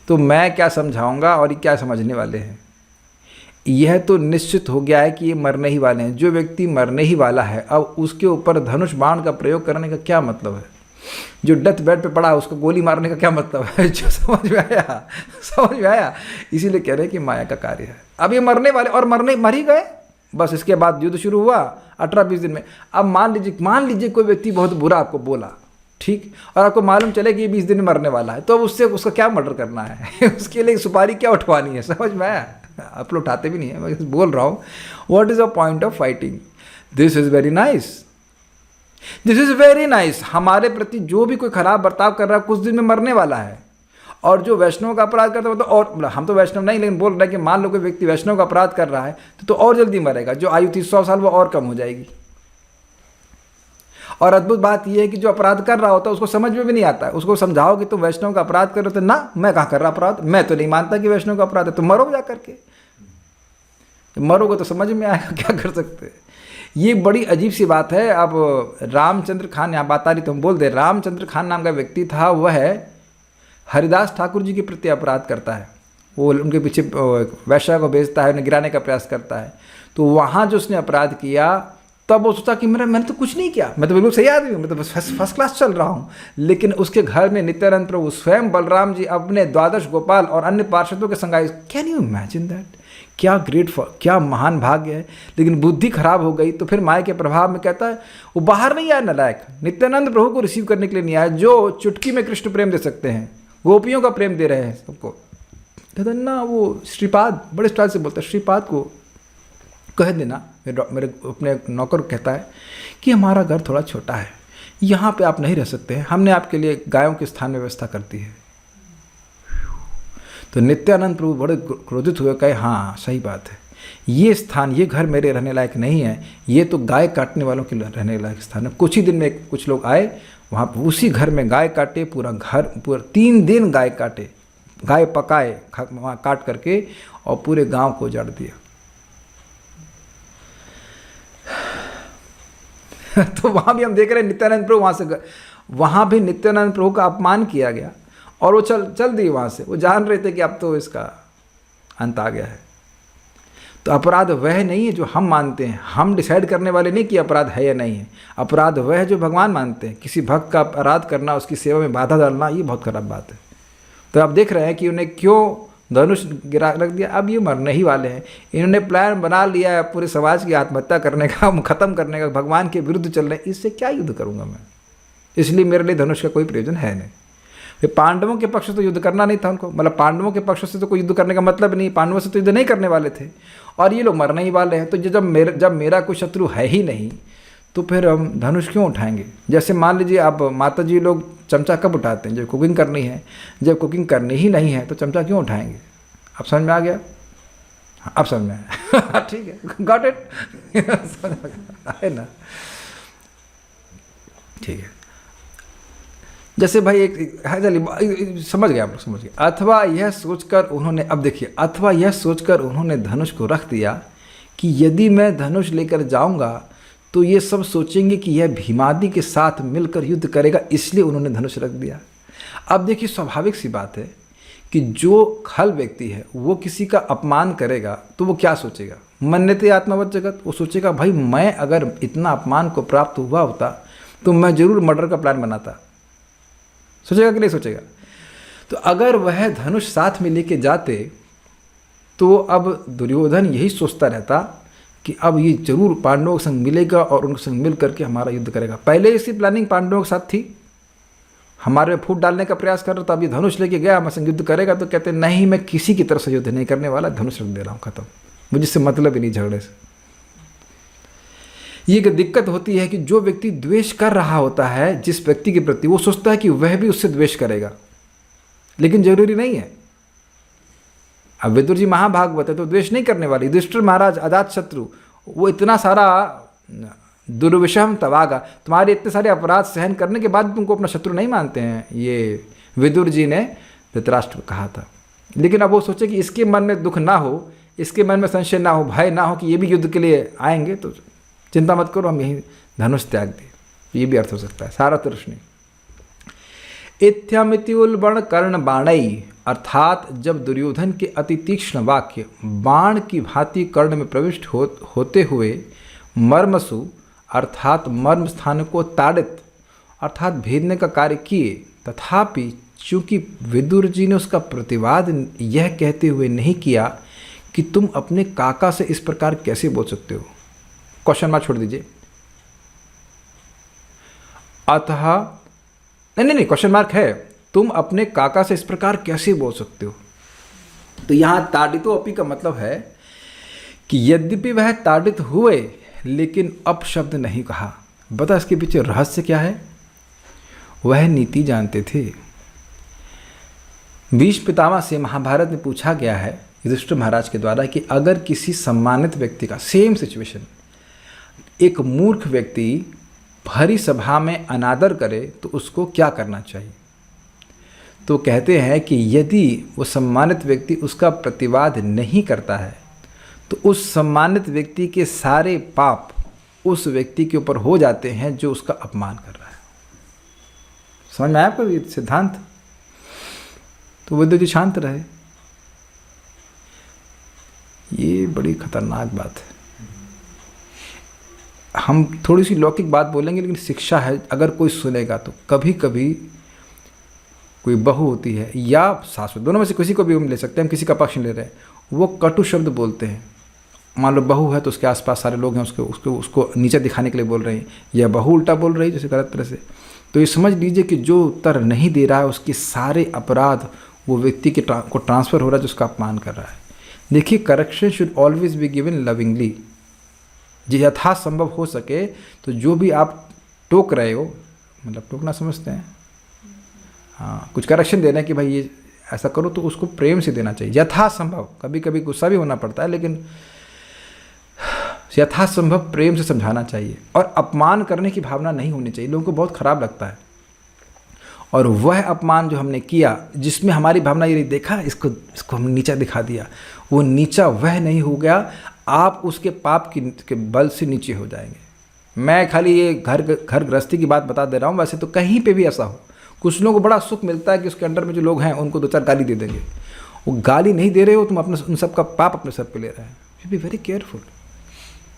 तो मैं क्या समझाऊंगा और ये क्या समझने वाले हैं। यह तो निश्चित हो गया है कि ये मरने ही वाले हैं। जो व्यक्ति मरने ही वाला है, अब उसके ऊपर धनुष बाण का प्रयोग करने का क्या मतलब है? जो डेथ बेड पे पड़ा है उसको गोली मारने का क्या मतलब है? जो समझ में आया, समझ में आया। इसीलिए कह रहे हैं कि माया का कार्य है। अब ये मरने वाले और मर ही गए, बस इसके बाद युद्ध शुरू हुआ 18-20 दिन में। अब मान लीजिए कोई व्यक्ति बहुत बुरा आपको बोला, ठीक, और आपको मालूम चले कि ये 20 दिन में मरने वाला है, तो अब उससे उसका क्या मर्डर करना है? उसके लिए सुपारी क्या उठवानी है? समझ में आया? आप लोग उठाते भी नहीं है, मैं बोल रहा हूँ what is the point of fighting. This is very nice, this is very nice. हमारे प्रति जो भी कोई खराब बर्ताव कर रहा है कुछ दिन में मरने वाला है, और जो वैष्णव का अपराध करता है तो और, हम तो वैष्णव नहीं लेकिन बोल रहे हैं कि मान लो कोई व्यक्ति वैष्णव का अपराध कर रहा है तो और जल्दी मरेगा। जो आयु थी 100 साल वो और कम हो जाएगी। और अद्भुत बात यह है कि जो अपराध कर रहा होता है उसको समझ में भी नहीं आता है। उसको समझाओ कि तुम वैष्णव का अपराध कर रहे हो, तो ना मैं कहाँ कर रहा अपराध, मैं तो नहीं मानता कि वैष्णव का अपराध है। तो मरो जा करके, मरोगे तो समझ में आएगा, क्या कर सकते हैं। ये बड़ी अजीब सी बात है। अब रामचंद्र खान, यहाँ बात आ रही तो हम बोल दे, रामचंद्र खान नाम का व्यक्ति था, वह हरिदास ठाकुर जी के प्रति अपराध करता है। वो उनके पीछे वैश्या को बेचता है, उन्हें गिराने का प्रयास करता है। तो वहाँ जो उसने अपराध किया तब वो सोचा कि मैंने तो कुछ नहीं किया, मैं तो बिल्कुल सही आदमी हूँ, मैं तो बस फर्स्ट क्लास चल रहा हूँ। लेकिन उसके घर में नित्यानंद प्रभु स्वयं बलराम जी अपने द्वादश गोपाल और अन्य पार्षदों के संग आए। Can you imagine that? क्या ग्रेट, क्या महान भाग्य है। लेकिन बुद्धि खराब हो गई तो फिर माया के प्रभाव में कहता है वो बाहर नहीं आया नालायक, नित्यानंद प्रभु को रिसीव करने के लिए नहीं आया, जो चुटकी में कृष्ण प्रेम दे सकते हैं, गोपियों का प्रेम दे रहे हैं सबको। कहता ना वो श्रीपाद, बड़े स्टाइल से बोलता है, श्रीपाद को कह देना, मेरे अपने नौकर को कहता है कि हमारा घर थोड़ा छोटा है, यहाँ पे आप नहीं रह सकते हैं, हमने आपके लिए गायों के स्थान में व्यवस्था कर दी है। तो नित्यानंद प्रभु बड़े क्रोधित हुए, कहे हाँ सही बात है, ये स्थान, ये घर मेरे रहने लायक नहीं है, ये तो गाय काटने वालों के रहने लायक स्थान है। कुछ ही दिन में कुछ लोग आए वहाँ, उसी घर में गाय काटे, पूरा घर, पूरा 3 दिन गाय काटे, गाय पकाए वहाँ काट करके, और पूरे गांव को उजाड़ दिया। तो वहाँ भी हम देख रहे हैं नित्यानंद प्रभु वहाँ भी नित्यानंद प्रभु का अपमान किया गया, और वो चल दिए वहाँ से। वो जान रहे थे कि अब तो इसका अंत आ गया है। तो अपराध वह नहीं है जो हम मानते हैं, हम डिसाइड करने वाले नहीं कि अपराध है या नहीं है। अपराध वह है जो भगवान मानते हैं। किसी भक्त का अपराध करना, उसकी सेवा में बाधा डालना, ये बहुत खराब बात है। तो आप देख रहे हैं कि उन्हें क्यों धनुष गिरा रख दिया। अब ये मरने ही वाले हैं, इन्होंने प्लान बना लिया है पूरे समाज की आत्महत्या करने का, ख़त्म करने का, भगवान के विरुद्ध चल रहे हैं। इससे क्या युद्ध करूँगा मैं? इसलिए मेरे लिए धनुष का कोई प्रयोजन है नहीं। पांडवों के पक्ष से तो युद्ध करना नहीं था उनको, मतलब पांडवों के पक्ष से तो कोई युद्ध करने का मतलब नहीं, पांडवों से तो युद्ध नहीं करने वाले थे, और ये लोग मरने ही वाले हैं। तो जब मेरा कोई शत्रु है ही नहीं, तो फिर हम धनुष क्यों उठाएंगे? जैसे मान लीजिए आप माता जी लोग चमचा कब उठाते हैं? जब कुकिंग करनी है। जब कुकिंग करनी ही नहीं है तो चमचा क्यों उठाएंगे? अब समझ में आ गया? अब समझ में आया। ठीक है, गॉट इट, है ना? ठीक है। जैसे भाई एक है, चलिए समझ गए आप लोग, समझ गए। अथवा यह सोचकर उन्होंने, अब देखिए, अथवा यह सोचकर उन्होंने धनुष को रख दिया कि यदि मैं धनुष लेकर जाऊंगा तो ये सब सोचेंगे कि यह भीमादि के साथ मिलकर युद्ध करेगा, इसलिए उन्होंने धनुष रख दिया। अब देखिए, स्वाभाविक सी बात है कि जो खल व्यक्ति है वो किसी का अपमान करेगा तो वो क्या सोचेगा? मन्यते आत्मवत जगत। वो सोचेगा भाई मैं अगर इतना अपमान को प्राप्त हुआ होता तो मैं जरूर मर्डर का प्लान बनाता। सोचेगा कि नहीं सोचेगा? तो अगर वह धनुष साथ में लेके जाते तो अब दुर्योधन यही सोचता रहता कि अब ये जरूर पांडवों के संग मिलेगा और उनके संग मिल करके हमारा युद्ध करेगा। पहले इसी प्लानिंग पांडवों के साथ थी, हमारे में फूट डालने का प्रयास कर रहा था। अब ये धनुष लेके गया, हमारे संग युद्ध करेगा, तो कहते नहीं मैं किसी की तरफ से युद्ध नहीं करने वाला, धनुष रख दे रहा हूँ, खत्म, मुझे इससे मतलब ही नहीं झगड़े से। ये एक दिक्कत होती है कि जो व्यक्ति द्वेष कर रहा होता है जिस व्यक्ति के प्रति, वो सोचता है कि वह भी उससे द्वेष करेगा, लेकिन जरूरी नहीं है। अब विदुर जी महाभागवत है तो द्वेष नहीं करने वाली। युधिष्ठिर महाराज अजात शत्रु, वो इतना सारा दुर्विषम तवागा, तुम्हारे इतने सारे अपराध सहन करने के बाद तुमको अपना शत्रु नहीं मानते हैं, ये विदुर जी ने धृतराष्ट्र को कहा था। लेकिन अब वो सोचे कि इसके मन में दुख ना हो, इसके मन में संशय ना हो, भय ना हो कि ये भी युद्ध के लिए आएंगे, तो चिंता मत करो, हम यही धनुष त्याग दिए। ये भी अर्थ हो सकता है, सारा तृष्णि। इत्थमिति उल्बण कर्ण बाणई अर्थात जब दुर्योधन के अति तीक्ष्ण वाक्य बाण की भांति कर्ण में प्रविष्ट होते हुए मर्मसु अर्थात मर्म स्थान को ताड़ित अर्थात भेदने का कार्य किए, तथापि चूंकि विदुर जी ने उसका प्रतिवाद यह कहते हुए नहीं किया कि तुम अपने काका से इस प्रकार कैसे बोल सकते हो, क्वेश्चन मार्क छोड़ दीजिए, अतः नहीं क्वेश्चन मार्क है, तुम अपने काका से इस प्रकार कैसे बोल सकते हो। तो यहाँ ताड़ितो अपि का मतलब है कि यद्यपि वह ताड़ित हुए लेकिन अपशब्द नहीं कहा। बता इसके पीछे रहस्य क्या है। वह नीति जानते थे। भीष्म पितामह से महाभारत में पूछा गया है युधिष्ठिर महाराज के द्वारा कि अगर किसी सम्मानित व्यक्ति का सेम सिचुएशन एक मूर्ख व्यक्ति भरी सभा में अनादर करे तो उसको क्या करना चाहिए। तो कहते हैं कि यदि वो सम्मानित व्यक्ति उसका प्रतिवाद नहीं करता है तो उस सम्मानित व्यक्ति के सारे पाप उस व्यक्ति के ऊपर हो जाते हैं जो उसका अपमान कर रहा है। समझ में आया आपको ये सिद्धांत। तो विदुर जी शांत रहे। ये बड़ी खतरनाक बात है। हम थोड़ी सी लौकिक बात बोलेंगे लेकिन शिक्षा है। अगर कोई सुनेगा तो कभी कभी कोई बहू होती है या सासू, दोनों में से किसी को भी हम ले सकते हैं, हम किसी का पक्ष नहीं ले रहे हैं, वो कटु शब्द बोलते हैं। मान लो बहू है तो उसके आसपास सारे लोग हैं उसको नीचे दिखाने के लिए बोल रहे हैं, या बहू उल्टा बोल रही है जैसे गलत तरह से, तो ये समझ लीजिए कि जो उत्तर नहीं दे रहा है उसके सारे अपराध वो व्यक्ति के को ट्रांसफ़र हो रहा है जो उसका अपमान कर रहा है। देखिए, correction should always be given lovingly. जो यथासंभव हो सके तो जो भी आप टोक रहे हो, मतलब टोकना समझते हैं, हाँ, कुछ करेक्शन देना है कि भाई ये ऐसा करो, तो उसको प्रेम से देना चाहिए यथासंभव। कभी कभी गुस्सा भी होना पड़ता है लेकिन यथासंभव प्रेम से समझाना चाहिए। और अपमान करने की भावना नहीं होनी चाहिए। लोगों को बहुत ख़राब लगता है। और वह अपमान जो हमने किया जिसमें हमारी भावना ये देखा इसको हमने नीचा दिखा दिया, वो नीचा वह नहीं हो गया, आप उसके पाप के बल से नीचे हो जाएंगे। मैं खाली ये घर गृहस्थी की बात बता दे रहा हूँ, वैसे तो कहीं पे भी ऐसा हो। कुछ लोगों को बड़ा सुख मिलता है कि उसके अंडर में जो लोग हैं उनको दो चार गाली दे देंगे। वो गाली नहीं दे रहे हो, तुम अपने उन सब का पाप अपने सर पे ले रहे हैं। You be very careful,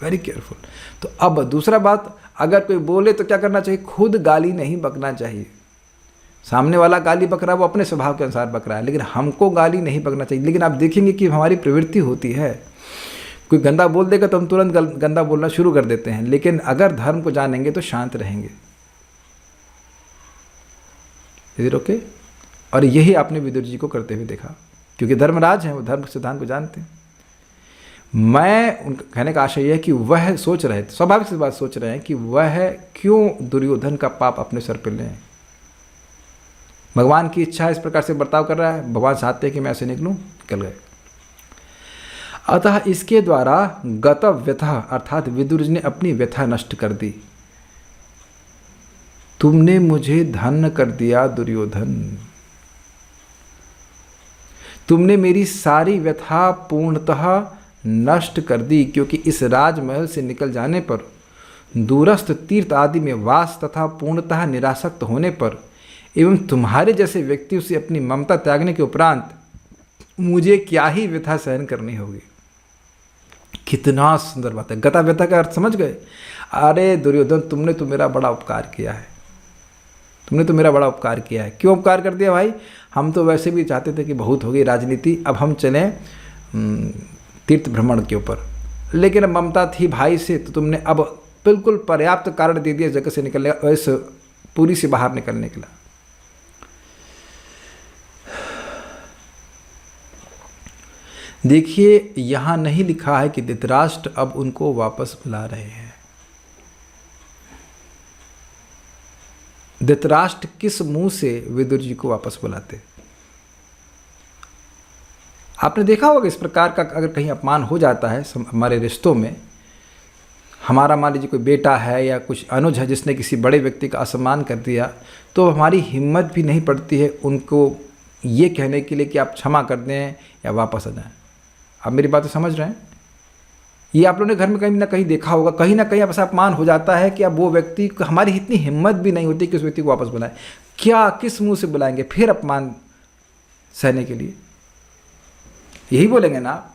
very careful. तो अब दूसरा बात, अगर कोई बोले तो क्या करना चाहिए, खुद गाली नहीं बकना चाहिए। सामने वाला गाली बक रहा है वो अपने स्वभाव के अनुसार बक रहा है, लेकिन हमको गाली नहीं बकना चाहिए। लेकिन आप देखेंगे कि हमारी प्रवृत्ति होती है, कोई गंदा बोल देगा तो हम तुरंत गंदा बोलना शुरू कर देते हैं। लेकिन अगर धर्म को जानेंगे तो शांत रहेंगे। इधर ओके। और यही आपने विदुर जी को करते हुए देखा, क्योंकि धर्मराज हैं, वो धर्म सिद्धांत को जानते हैं। मैं उनका कहने का आशय है कि वह सोच रहे थे, स्वाभाविक सी बात सोच रहे हैं कि वह क्यों दुर्योधन का पाप अपने सर पर लें। भगवान की इच्छा इस प्रकार से बर्ताव कर रहा है, भगवान चाहते हैं कि मैं ऐसे निकलूं, निकल गए। अतः इसके द्वारा गत व्यथा अर्थात विदुर जी ने अपनी व्यथा नष्ट कर दी। तुमने मुझे धन्य कर दिया दुर्योधन, तुमने मेरी सारी व्यथा पूर्णतः नष्ट कर दी, क्योंकि इस राजमहल से निकल जाने पर, दूरस्थ तीर्थ आदि में वास तथा पूर्णतः निरासक्त होने पर एवं तुम्हारे जैसे व्यक्तियों से अपनी ममता त्यागने के उपरांत मुझे क्या ही व्यथा सहन करनी होगी। कितना सुंदर बात है। गता व्यथा का अर्थ समझ गए। अरे दुर्योधन, तुमने तो मेरा बड़ा उपकार किया है, तुमने तो मेरा बड़ा उपकार किया है। क्यों उपकार कर दिया भाई? हम तो वैसे भी चाहते थे कि बहुत हो गई राजनीति, अब हम चलें तीर्थ भ्रमण के ऊपर, लेकिन अब ममता थी भाई से, तो तुमने अब बिल्कुल पर्याप्त कारण दे दिया जगह से निकलने, इस पूरी से बाहर निकलने के लिए। देखिए, यहां नहीं लिखा है कि धृतराष्ट्र अब उनको वापस बुला रहे हैं। धृतराष्ट्र किस मुंह से विदुर जी को वापस बुलाते? आपने देखा होगा इस प्रकार का अगर कहीं अपमान हो जाता है हमारे रिश्तों में, हमारा मान लीजिए कोई बेटा है या कुछ अनुज है जिसने किसी बड़े व्यक्ति का असम्मान कर दिया, तो हमारी हिम्मत भी नहीं पड़ती है उनको ये कहने के लिए कि आप क्षमा कर दें या वापस आ जाएं। आप मेरी बातें समझ रहे हैं? ये आप लोगों ने घर में कहीं ना कहीं देखा होगा, कहीं ना कहीं ऐसा अपमान हो जाता है कि अब वो व्यक्ति, हमारी इतनी हिम्मत भी नहीं होती कि उस व्यक्ति को वापस बुलाएं। क्या, किस मुंह से बुलाएंगे? फिर अपमान सहने के लिए, यही बोलेंगे ना आप।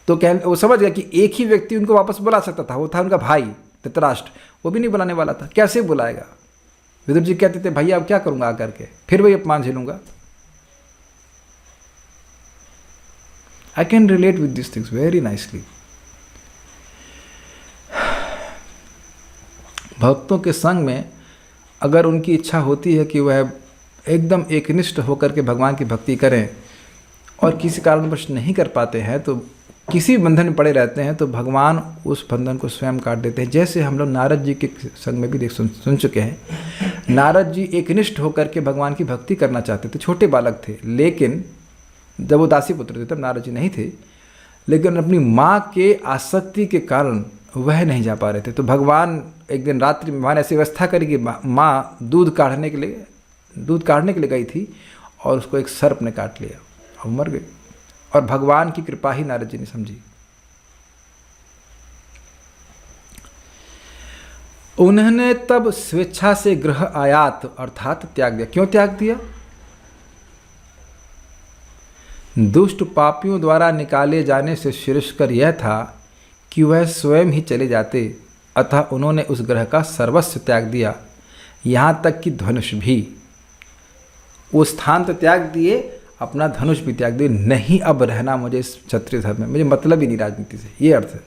तो वो समझ गया कि एक ही व्यक्ति उनको वापस बुला सकता था, वो था उनका भाई धृतराष्ट्र, वो भी नहीं बुलाने वाला था, कैसे बुलाएगा। विदुर जी कहते थे भैया अब क्या करूंगा आकर के, फिर वही अपमान झेलूंगा। I can relate with this things very nicely. भक्तों के संग में अगर उनकी इच्छा होती है कि वह एकदम एकनिष्ठ होकर के भगवान की भक्ति करें और किसी कारणवश नहीं कर पाते हैं, तो किसी बंधन में पड़े रहते हैं, तो भगवान उस बंधन को स्वयं काट देते हैं। जैसे हम लोग नारद जी के संग में भी सुन चुके हैं। नारद जी एकनिष्ठ होकर के भगवान की भक्ति करना चाहते थे, छोटे बालक थे, लेकिन जब वो दासी पुत्र थे तब नारद जी नहीं थे, लेकिन अपनी माँ के आसक्ति के कारण वह नहीं जा पा रहे थे। तो भगवान एक दिन रात्रि में भगवान ऐसी व्यवस्था करी कि माँ दूध काढ़ने के लिए गई थी और उसको एक सर्प ने काट लिया और मर गई। और भगवान की कृपा ही नारद जी ने समझी। उन्होंने तब स्वेच्छा से गृह आयात अर्थात त्याग दिया। क्यों त्याग दिया? दुष्ट पापियों द्वारा निकाले जाने से श्रेष्ठकर यह था कि वह स्वयं ही चले जाते, अतः उन्होंने उस ग्रह का सर्वस्व त्याग दिया, यहाँ तक कि धनुष भी। वो स्थान तो त्याग दिए, अपना धनुष भी त्याग दिए। नहीं अब रहना मुझे इस क्षत्रिय धर्म में, मुझे मतलब ही नहीं राजनीति से, ये अर्थ है।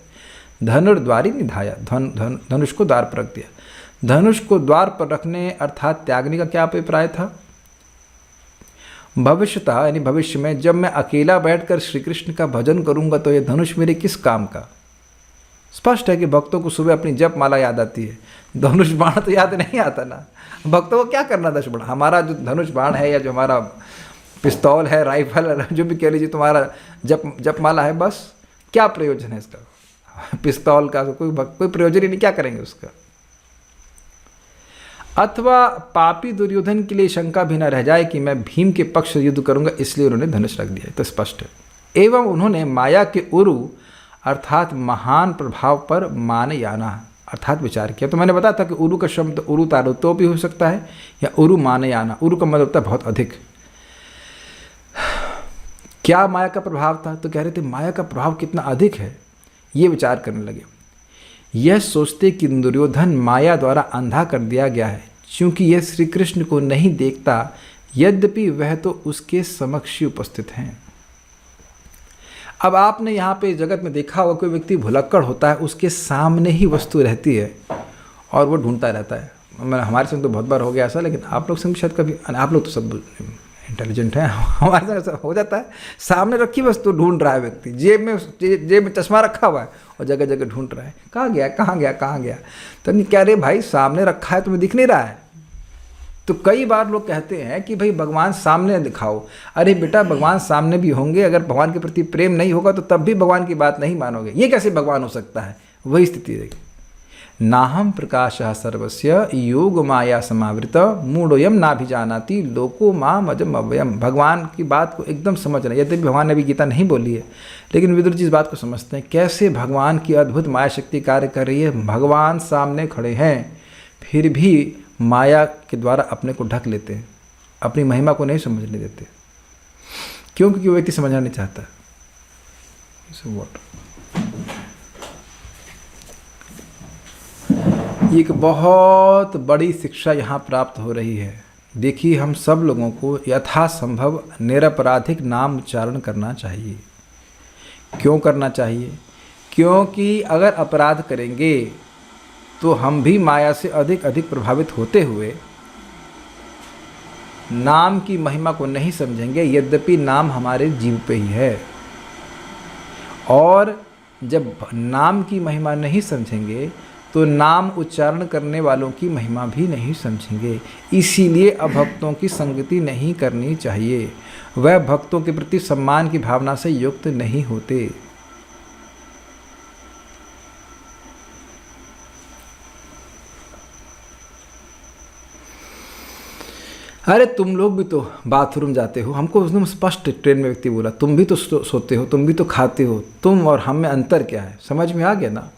धनुर्द्वारी निधाया, धनुष को द्वार पर रख दिया। धनुष को द्वार पर रखने अर्थात त्यागने का क्या अभिप्राय था? भविष्यतः यानी भविष्य में जब मैं अकेला बैठकर श्री कृष्ण का भजन करूंगा तो यह धनुष मेरे किस काम का? स्पष्ट है कि भक्तों को सुबह अपनी जप माला याद आती है, धनुष बाण तो याद नहीं आता ना। भक्तों को क्या करना धनुष बाण? हमारा जो धनुष बाण है या जो हमारा पिस्तौल है, राइफल, जो भी कह लीजिए, तुम्हारा जप माला है, बस क्या प्रयोजन है इसका? पिस्तौल का कोई प्रयोजन ही नहीं, क्या करेंगे उसका? अथवा पापी दुर्योधन के लिए शंका भी न रह जाए कि मैं भीम के पक्ष से युद्ध करूंगा, इसलिए उन्होंने धनुष रख दिया, तो स्पष्ट है। एवं उन्होंने माया के उरु अर्थात महान प्रभाव पर मानयाना अर्थात विचार किया। तो मैंने बताया था कि उरु का शब्द उरु तारुतो भी हो सकता है या उरु मानयाना। उरु का मतलब होता है बहुत अधिक। क्या माया का प्रभाव था? तो कह रहे थे माया का प्रभाव कितना अधिक है, ये विचार करने लगे। यह सोचते कि दुर्योधन माया द्वारा अंधा कर दिया गया है, क्योंकि यह श्री कृष्ण को नहीं देखता, यद्यपि वह तो उसके समक्ष ही उपस्थित हैं। अब आपने यहाँ पे जगत में देखा होगा, कोई व्यक्ति भुलक्कड़ होता है, उसके सामने ही वस्तु रहती है और वो ढूंढता रहता है। हमारे संग तो बहुत बार हो गया ऐसा, लेकिन आप लोग संग शायद कभी, आप लोग तो सब इंटेलिजेंट हैं, हमारे साथ ऐसा हो जाता है। सामने रखी वस्तु ढूंढ रहा है व्यक्ति, जेब में चश्मा रखा हुआ है और जगह जगह ढूंढ रहा है, कहाँ गया कहाँ गया कहाँ गया। तो नहीं कह रहे भाई सामने रखा है, तुम्हें दिख नहीं रहा है। तो कई बार लोग कहते हैं कि भाई भगवान सामने दिखाओ। अरे बेटा, भगवान सामने भी होंगे, अगर भगवान के प्रति प्रेम नहीं होगा तो तब भी भगवान की बात नहीं मानोगे। ये कैसे भगवान हो सकता है? वही स्थिति रहेगी। नाहम प्रकाशः सर्वस्य योग माया समावृत मूढ़ोयम नाभिजानाति लोको माम अजम अव्ययम। भगवान की बात को एकदम समझना। यद्यपि भगवान ने भी गीता नहीं बोली है, लेकिन विदुर जी इस बात को समझते हैं कैसे भगवान की अद्भुत माया शक्ति कार्य कर रही है। भगवान सामने खड़े हैं, फिर भी माया के द्वारा अपने को ढक लेते हैं, अपनी महिमा को नहीं समझने देते। क्यों? क्योंकि वो व्यक्ति समझना नहीं चाहता। एक बहुत बड़ी शिक्षा यहाँ प्राप्त हो रही है। देखिए, हम सब लोगों को यथासंभव निरपराधिक नाम उच्चारण करना चाहिए। क्यों करना चाहिए? क्योंकि अगर अपराध करेंगे तो हम भी माया से अधिक अधिक प्रभावित होते हुए नाम की महिमा को नहीं समझेंगे, यद्यपि नाम हमारे जीव पे ही है। और जब नाम की महिमा नहीं समझेंगे तो नाम उच्चारण करने वालों की महिमा भी नहीं समझेंगे। इसीलिए अभक्तों की संगति नहीं करनी चाहिए। वह भक्तों के प्रति सम्मान की भावना से युक्त नहीं होते। अरे तुम लोग भी तो बाथरूम जाते हो, हमको उसने स्पष्ट ट्रेन में व्यक्ति बोला, तुम भी तो सोते हो, तुम भी तो खाते हो, तुम और हम में अंतर क्या है? समझ में आ गया ना?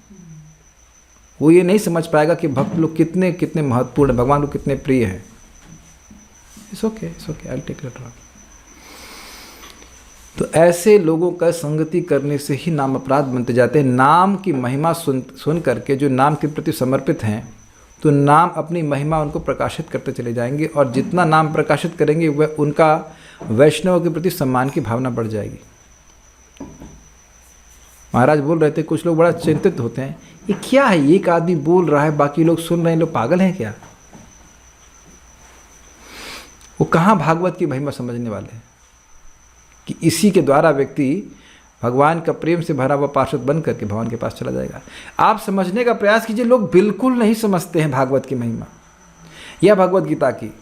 वो ये नहीं समझ पाएगा कि भक्त लोग कितने कितने महत्वपूर्ण, भगवान को कितने प्रिय हैं। It's okay, I will take later. तो ऐसे लोगों का संगति करने से ही नाम अपराध बनते जाते हैं। नाम की महिमा सुन करके जो नाम के प्रति समर्पित हैं, तो नाम अपनी महिमा उनको प्रकाशित करते चले जाएंगे, और जितना नाम प्रकाशित करेंगे वह उनका वैष्णव के प्रति सम्मान की भावना बढ़ जाएगी। महाराज बोल रहे थे, कुछ लोग बड़ा चिंतित होते हैं, ये क्या है, एक आदमी बोल रहा है बाकी लोग सुन रहे हैं, लोग पागल हैं क्या? वो कहाँ भागवत की महिमा समझने वाले हैं कि इसी के द्वारा व्यक्ति भगवान का प्रेम से भरा हुआ पार्षद बन करके भगवान के पास चला जाएगा। आप समझने का प्रयास कीजिए, लोग बिल्कुल नहीं समझते हैं भागवत की महिमा या भगवत गीता की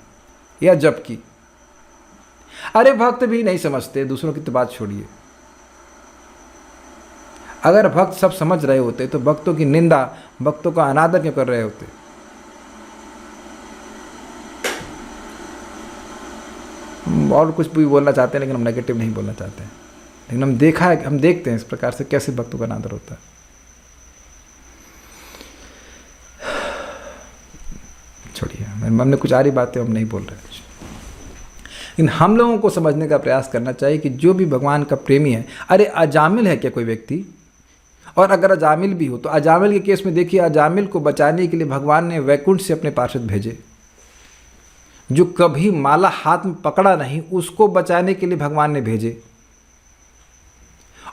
या जप की। अरे भक्त भी नहीं समझते, दूसरों की तो बात छोड़िए। अगर भक्त सब समझ रहे होते तो भक्तों की निंदा, भक्तों का अनादर क्यों कर रहे होते? और कुछ भी बोलना चाहते हैं, लेकिन हम नेगेटिव नहीं बोलना चाहते हैं। लेकिन हम देखते हैं इस प्रकार से कैसे भक्तों का अनादर होता है। छोड़िए, मेरे मन में कुछ आ रही बातें, हम नहीं बोल रहे कुछ। लेकिन हम लोगों को समझने का प्रयास करना चाहिए कि जो भी भगवान का प्रेमी है, अरे अजामिल है क्या कोई व्यक्ति? और अगर अजामिल भी हो तो अजामिल के केस में देखिए, अजामिल को बचाने के लिए भगवान ने वैकुंठ से अपने पार्षद भेजे। जो कभी माला हाथ में पकड़ा नहीं, उसको बचाने के लिए भगवान ने भेजे।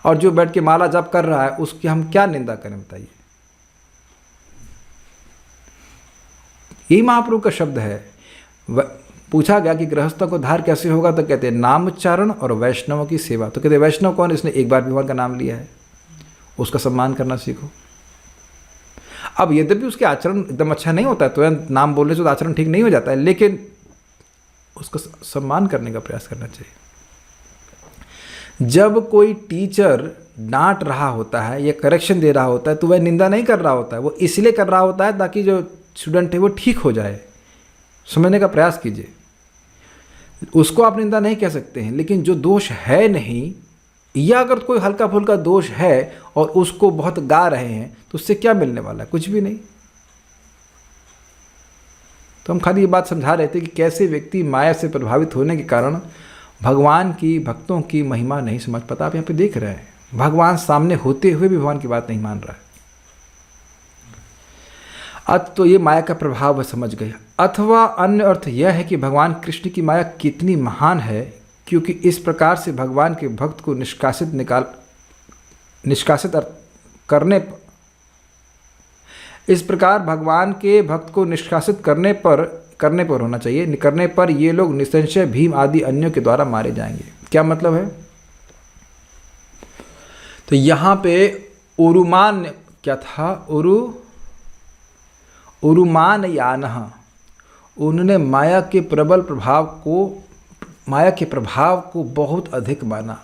और जो बैठ के माला जप कर रहा है, उसकी हम क्या निंदा करें बताइए? यही महाप्रभु का शब्द है। पूछा गया कि गृहस्थों को उद्धार कैसे होगा, तो कहते हैं नाम उच्चारण और वैष्णवों की सेवा। तो कहते वैष्णव कौन? इसने एक बार भगवान का नाम लिया है, उसका सम्मान करना सीखो। अब यद्यपि उसके आचरण एकदम अच्छा नहीं होता है, तो नाम बोलने से तो आचरण ठीक नहीं हो जाता है, लेकिन उसका सम्मान करने का प्रयास करना चाहिए। जब कोई टीचर डांट रहा होता है या करेक्शन दे रहा होता है, तो वह निंदा नहीं कर रहा होता है, वो इसलिए कर रहा होता है ताकि जो स्टूडेंट है वो ठीक हो जाए। समझने का प्रयास कीजिए। उसको आप निंदा नहीं कह सकते हैं, लेकिन जो दोष है नहीं, या अगर कोई हल्का फुल्का दोष है और उसको बहुत गा रहे हैं, तो उससे क्या मिलने वाला है? कुछ भी नहीं। तो हम खाली ये बात समझा रहे थे कि कैसे व्यक्ति माया से प्रभावित होने के कारण भगवान की, भक्तों की महिमा नहीं समझ पाता। आप यहाँ पे देख रहे हैं, भगवान सामने होते हुए भी भगवान की बात नहीं मान रहा है। तो ये माया का प्रभाव वह समझ गए। अथवा अन्य अर्थ यह है कि भगवान कृष्ण की माया कितनी महान है, क्योंकि इस प्रकार से भगवान के भक्त को इस प्रकार भगवान के भक्त को निष्कासित करने पर होना चाहिए, करने पर ये लोग निसंशय भीम आदि अन्यों के द्वारा मारे जाएंगे। क्या मतलब है? तो यहाँ पे उरुमान क्या था? उरुमान यानः, उन्होंने माया के प्रभाव को बहुत अधिक माना।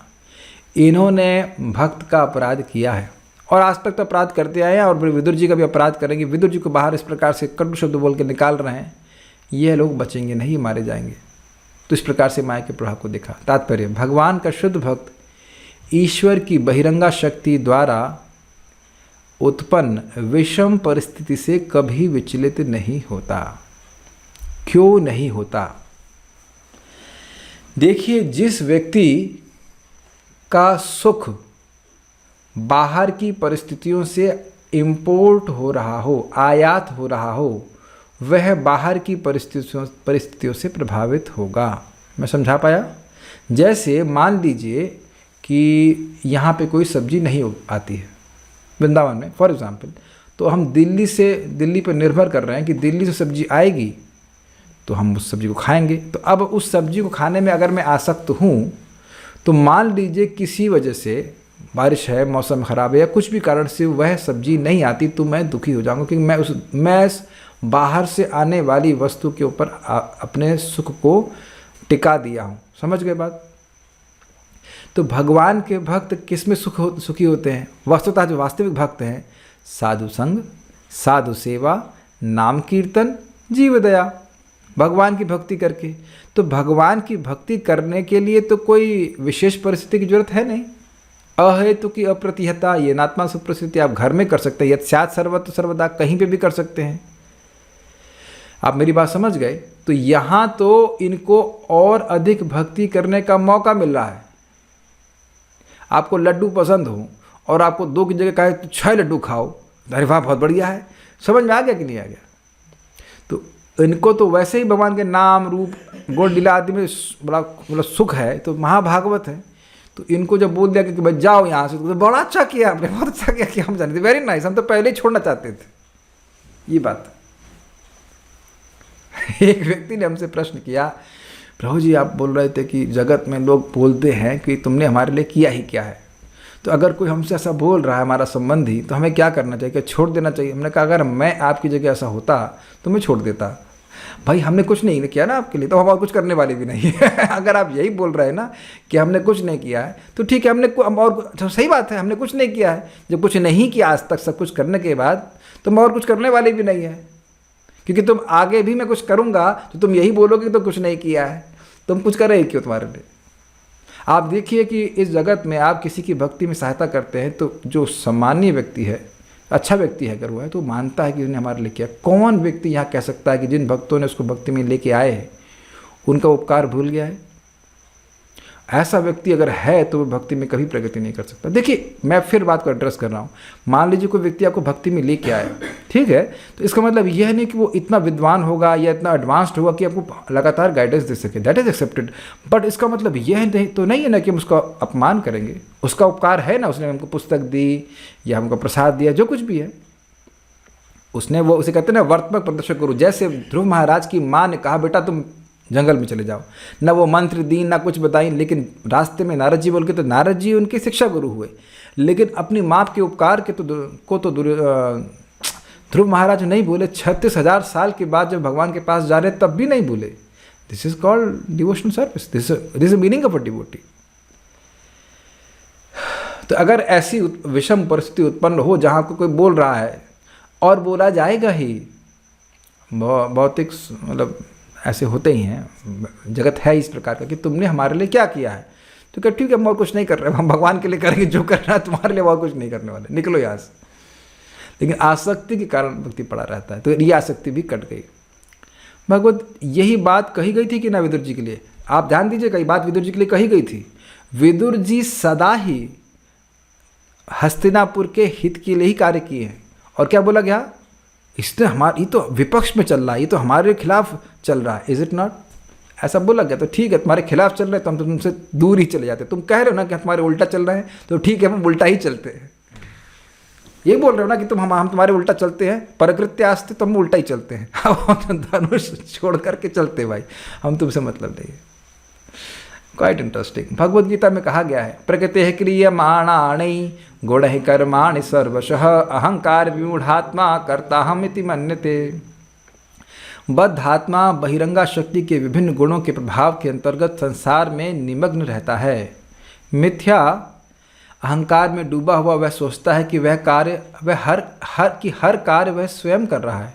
इन्होंने भक्त का अपराध किया है और आज तक तो अपराध करते आए हैं, और विदुर जी का भी अपराध करेंगे। विदुर जी को बाहर इस प्रकार से कटु शब्द बोल के निकाल रहे हैं, ये लोग बचेंगे नहीं, मारे जाएंगे। तो इस प्रकार से माया के प्रभाव को देखा। तात्पर्य, भगवान का शुद्ध भक्त ईश्वर की बहिरंगा शक्ति द्वारा उत्पन्न विषम परिस्थिति से कभी विचलित नहीं होता। क्यों नहीं होता? देखिए, जिस व्यक्ति का सुख बाहर की परिस्थितियों से इंपोर्ट हो रहा हो, आयात हो रहा हो, वह बाहर की परिस्थितियों से प्रभावित होगा। मैं समझा पाया? जैसे मान लीजिए कि यहाँ पे कोई सब्जी नहीं आती है वृंदावन में, फॉर एग्जांपल, तो हम दिल्ली पर निर्भर कर रहे हैं कि दिल्ली से सब्जी आएगी तो हम उस सब्जी को खाएंगे। तो अब उस सब्जी को खाने में अगर मैं आसक्त हूँ, तो मान लीजिए किसी वजह से बारिश है, मौसम ख़राब है, या कुछ भी कारण से वह सब्जी नहीं आती, तो मैं दुखी हो जाऊँगा, क्योंकि मैं बाहर से आने वाली वस्तु के ऊपर अपने सुख को टिका दिया हूँ। समझ गए बात? तो भगवान के भक्त किस में सुखी होते हैं? वस्तुतः जो वास्तविक भक्त हैं, साधु संग, साधु सेवा, नाम कीर्तन, जीव दया, भगवान की भक्ति करके। तो भगवान की भक्ति करने के लिए तो कोई विशेष परिस्थिति की जरूरत है नहीं। अहेतु की अप्रतिहता, ये नात्मा सुप्रसिद्धि आप घर में कर सकते हैं, यत् स्यात् सर्वत्र सर्वदा, कहीं पे भी कर सकते हैं। आप मेरी बात समझ गए? तो यहाँ तो इनको और अधिक भक्ति करने का मौका मिल रहा है। आपको लड्डू पसंद हो और आपको 2 की जगह कहे तो 6 लड्डू खाओ, अरे वाह बहुत बढ़िया है। समझ में आ गया कि नहीं आ गया? तो इनको तो वैसे ही भगवान के नाम रूप गुण लीला आदि में बड़ा मतलब सुख है, तो महाभागवत है। तो इनको जब बोल दिया कि भाई जाओ यहाँ से, तो बड़ा अच्छा किया आपने, बहुत अच्छा किया कि हम जाने थे, वेरी नाइस, हम तो पहले ही छोड़ना चाहते थे। ये बात एक व्यक्ति ने हमसे प्रश्न किया, प्रभु जी आप बोल रहे थे कि जगत में लोग बोलते हैं कि तुमने हमारे लिए किया ही क्या है, तो अगर कोई हमसे ऐसा बोल रहा है हमारा संबंधी, तो हमें क्या करना चाहिए, क्या छोड़ देना चाहिए? हमने कहा अगर मैं आपकी जगह ऐसा होता तो मैं छोड़ देता। भाई हमने कुछ नहीं किया ना आपके लिए, तो हम और कुछ करने वाले भी नहीं है। अगर आप यही बोल रहे हैं ना कि हमने कुछ नहीं किया है, तो ठीक है, हम और सही बात है, हमने कुछ नहीं किया है। जब कुछ नहीं किया आज तक सब कुछ करने के बाद, तो हम और कुछ करने वाले भी नहीं है, क्योंकि तुम आगे भी मैं कुछ करूँगा तो तुम यही बोलोगे कि तो कुछ नहीं किया है, तुम कुछ कर रहे क्यों तुम्हारे लिए? आप देखिए कि इस जगत में आप किसी की भक्ति में सहायता करते हैं, तो जो सामान्य व्यक्ति है, अच्छा व्यक्ति है अगर वो है, तो मानता है कि उसने हमारे लिए किया। कौन व्यक्ति यहाँ कह सकता है कि जिन भक्तों ने उसको भक्ति में लेके आए हैं उनका उपकार भूल गया है? ऐसा व्यक्ति अगर है तो वो भक्ति में कभी प्रगति नहीं कर सकता। देखिए मैं फिर बात को एड्रेस कर रहा हूँ, मान लीजिए कोई व्यक्ति आपको भक्ति में लेके आया, ठीक है, तो इसका मतलब यह नहीं कि वो इतना विद्वान होगा या इतना एडवांस्ड होगा कि आपको लगातार गाइडेंस दे सके, दैट इज एक्सेप्टेड। बट इसका मतलब यह तो नहीं है ना कि हम उसका अपमान करेंगे। उसका उपकार है ना, उसने हमको पुस्तक दी या हमको प्रसाद दिया, जो कुछ भी है उसने, वो उसे कहते हैं ना वर्तमान प्रदर्शक गुरु। जैसे ध्रुव महाराज की माँ ने कहा बेटा तुम जंगल में चले जाओ, ना वो मंत्र दी ना कुछ बताई, लेकिन रास्ते में नारद जी बोल के, तो नारद जी उनके शिक्षा गुरु हुए, लेकिन अपनी माँ के उपकार के तो ध्रुव महाराज नहीं भूले। 36,000 साल के बाद जब भगवान के पास जा रहे तब भी नहीं भूले। This is called devotional service, this is meaning of a devotee. तो अगर ऐसी विषम परिस्थिति उत्पन्न हो जहाँ को कोई बोल रहा है और बोला जाएगा ही, भौतिक मतलब ऐसे होते ही हैं, जगत है इस प्रकार का कि तुमने हमारे लिए क्या किया है, तो क्या ठीक है हम और कुछ नहीं कर रहे, हम भगवान के लिए करेंगे जो करना है, तुम्हारे लिए और कुछ नहीं करने वाले, निकलो यहाँ से। लेकिन आसक्ति के कारण व्यक्ति पड़ा रहता है, तो ये आसक्ति भी कट गई। भगवत यही बात कही गई थी कि ना विदुर जी के लिए, आप ध्यान दीजिएगा, ये बात विदुर जी के लिए कही गई थी। विदुर जी सदा ही हस्तिनापुर के हित के लिए ही कार्य किए हैं। और क्या बोला गया, इसने हमारी, ये तो विपक्ष में चल रहा है, ये तो हमारे खिलाफ चल रहा है, इज इट नॉट? ऐसा बोला गया। तो ठीक है तुम्हारे खिलाफ चल रहे हैं तो हम तो तुमसे दूर ही चले जाते। तुम कह रहे हो ना कि तुम्हारे उल्टा चल रहे हैं, तो ठीक है हम उल्टा ही चलते हैं। ये बोल रहे हो ना कि हम तुम्हारे उल्टा चलते हैं, परकृत्य आस्ते तो हम उल्टा ही चलते हैं, हम धनुष छोड़ करके चलते भाई, हम तुमसे मतलब नहीं है। Quite interesting. भगवद गीता में कहा गया है, प्रकृति क्रियमाणानि गुण कर्माणि सर्वशः अहंकार विमूढ़ात्मा कर्ता हम इति मन्यते। बद्धात्मा बहिरंगा शक्ति के विभिन्न गुणों के प्रभाव के अंतर्गत संसार में निमग्न रहता है। मिथ्या अहंकार में डूबा हुआ वह सोचता है कि हर कार्य वह स्वयं कर रहा है।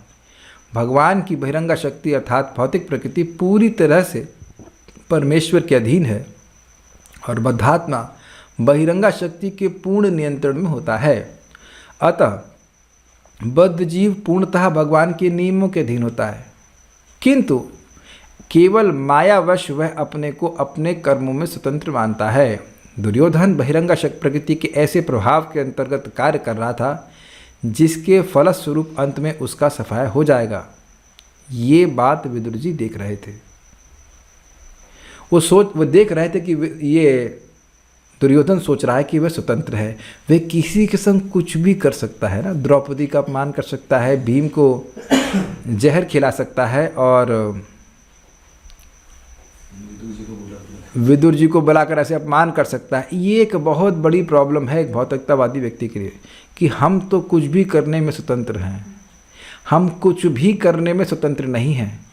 भगवान की बहिरंगा शक्ति अर्थात भौतिक प्रकृति पूरी तरह से परमेश्वर के अधीन है और बद्धात्मा बहिरंगा शक्ति के पूर्ण नियंत्रण में होता है। अतः बद्ध जीव पूर्णतः भगवान के नियमों के अधीन होता है, किंतु केवल मायावश वह अपने को अपने कर्मों में स्वतंत्र मानता है। दुर्योधन बहिरंगा शक्ति प्रकृति के ऐसे प्रभाव के अंतर्गत कार्य कर रहा था जिसके फलस्वरूप अंत में उसका सफाया हो जाएगा। ये बात विदुर जी देख रहे थे। वो देख रहे थे कि ये दुर्योधन सोच रहा है कि वह स्वतंत्र है, वह किसी के संग कुछ भी कर सकता है ना, द्रौपदी का अपमान कर सकता है, भीम को जहर खिला सकता है और विदुर जी को बुलाकर ऐसे अपमान कर सकता है। ये एक बहुत बड़ी प्रॉब्लम है एक भौतिकतावादी व्यक्ति के लिए कि हम तो कुछ भी करने में स्वतंत्र हैं, हम कुछ भी करने में स्वतंत्र नहीं हैं,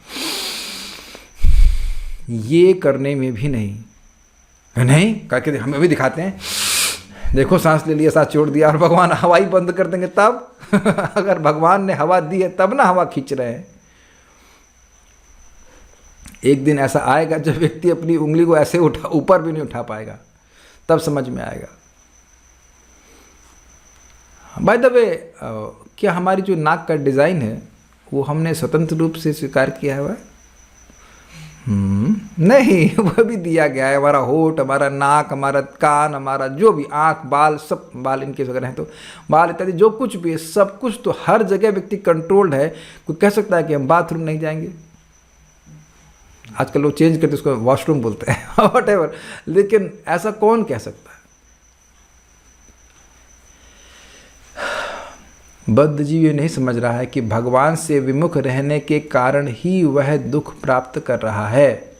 ये करने में भी नहीं करके हमें भी दिखाते हैं, देखो सांस ले लिया सांस छोड़ दिया, और भगवान हवा ही बंद कर देंगे तब अगर भगवान ने हवा दी है तब ना हवा खींच रहे हैं। एक दिन ऐसा आएगा जब व्यक्ति अपनी उंगली को ऐसे ऊपर भी नहीं उठा पाएगा, तब समझ में आएगा। बाय द वे, क्या हमारी जो नाक का डिज़ाइन है वो हमने स्वतंत्र रूप से स्वीकार किया है? नहीं, वह भी दिया गया है। हमारा होठ, हमारा नाक, हमारा कान, हमारा जो भी आँख, बाल, सब बाल इनके अगर हैं तो बाल इत्यादि जो कुछ भी है, सब कुछ तो हर जगह व्यक्ति कंट्रोल्ड है। कोई कह सकता है कि हम बाथरूम नहीं जाएंगे? आजकल लोग चेंज करते उसको वॉशरूम बोलते हैं व्हाटएवर, लेकिन ऐसा कौन कह सकता है? बद्ध जीव ये नहीं समझ रहा है कि भगवान से विमुख रहने के कारण ही वह दुख प्राप्त कर रहा है।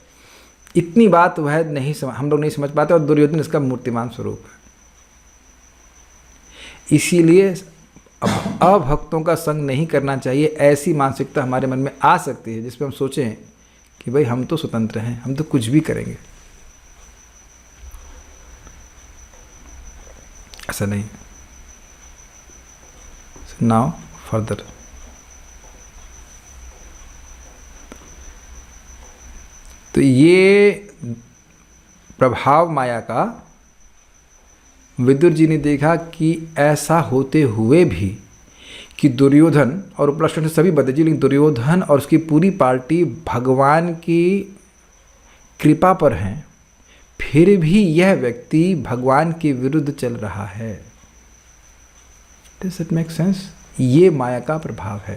इतनी बात वह नहीं हम लोग नहीं समझ पाते, और दुर्योधन इसका मूर्तिमान स्वरूप है। इसीलिए अभक्तों का संग नहीं करना चाहिए। ऐसी मानसिकता हमारे मन में आ सकती है जिसमें हम सोचें कि भाई हम तो स्वतंत्र हैं, हम तो कुछ भी करेंगे। ऐसा नहीं। नाउ फर्दर, तो ये प्रभाव माया का विदुर जी ने देखा कि ऐसा होते हुए भी कि दुर्योधन और उपलक्षण से सभी बद्ध जी, लेकिन दुर्योधन और उसकी पूरी पार्टी भगवान की कृपा पर हैं, फिर भी यह व्यक्ति भगवान के विरुद्ध चल रहा है। Does it make sense? ये माया का प्रभाव है।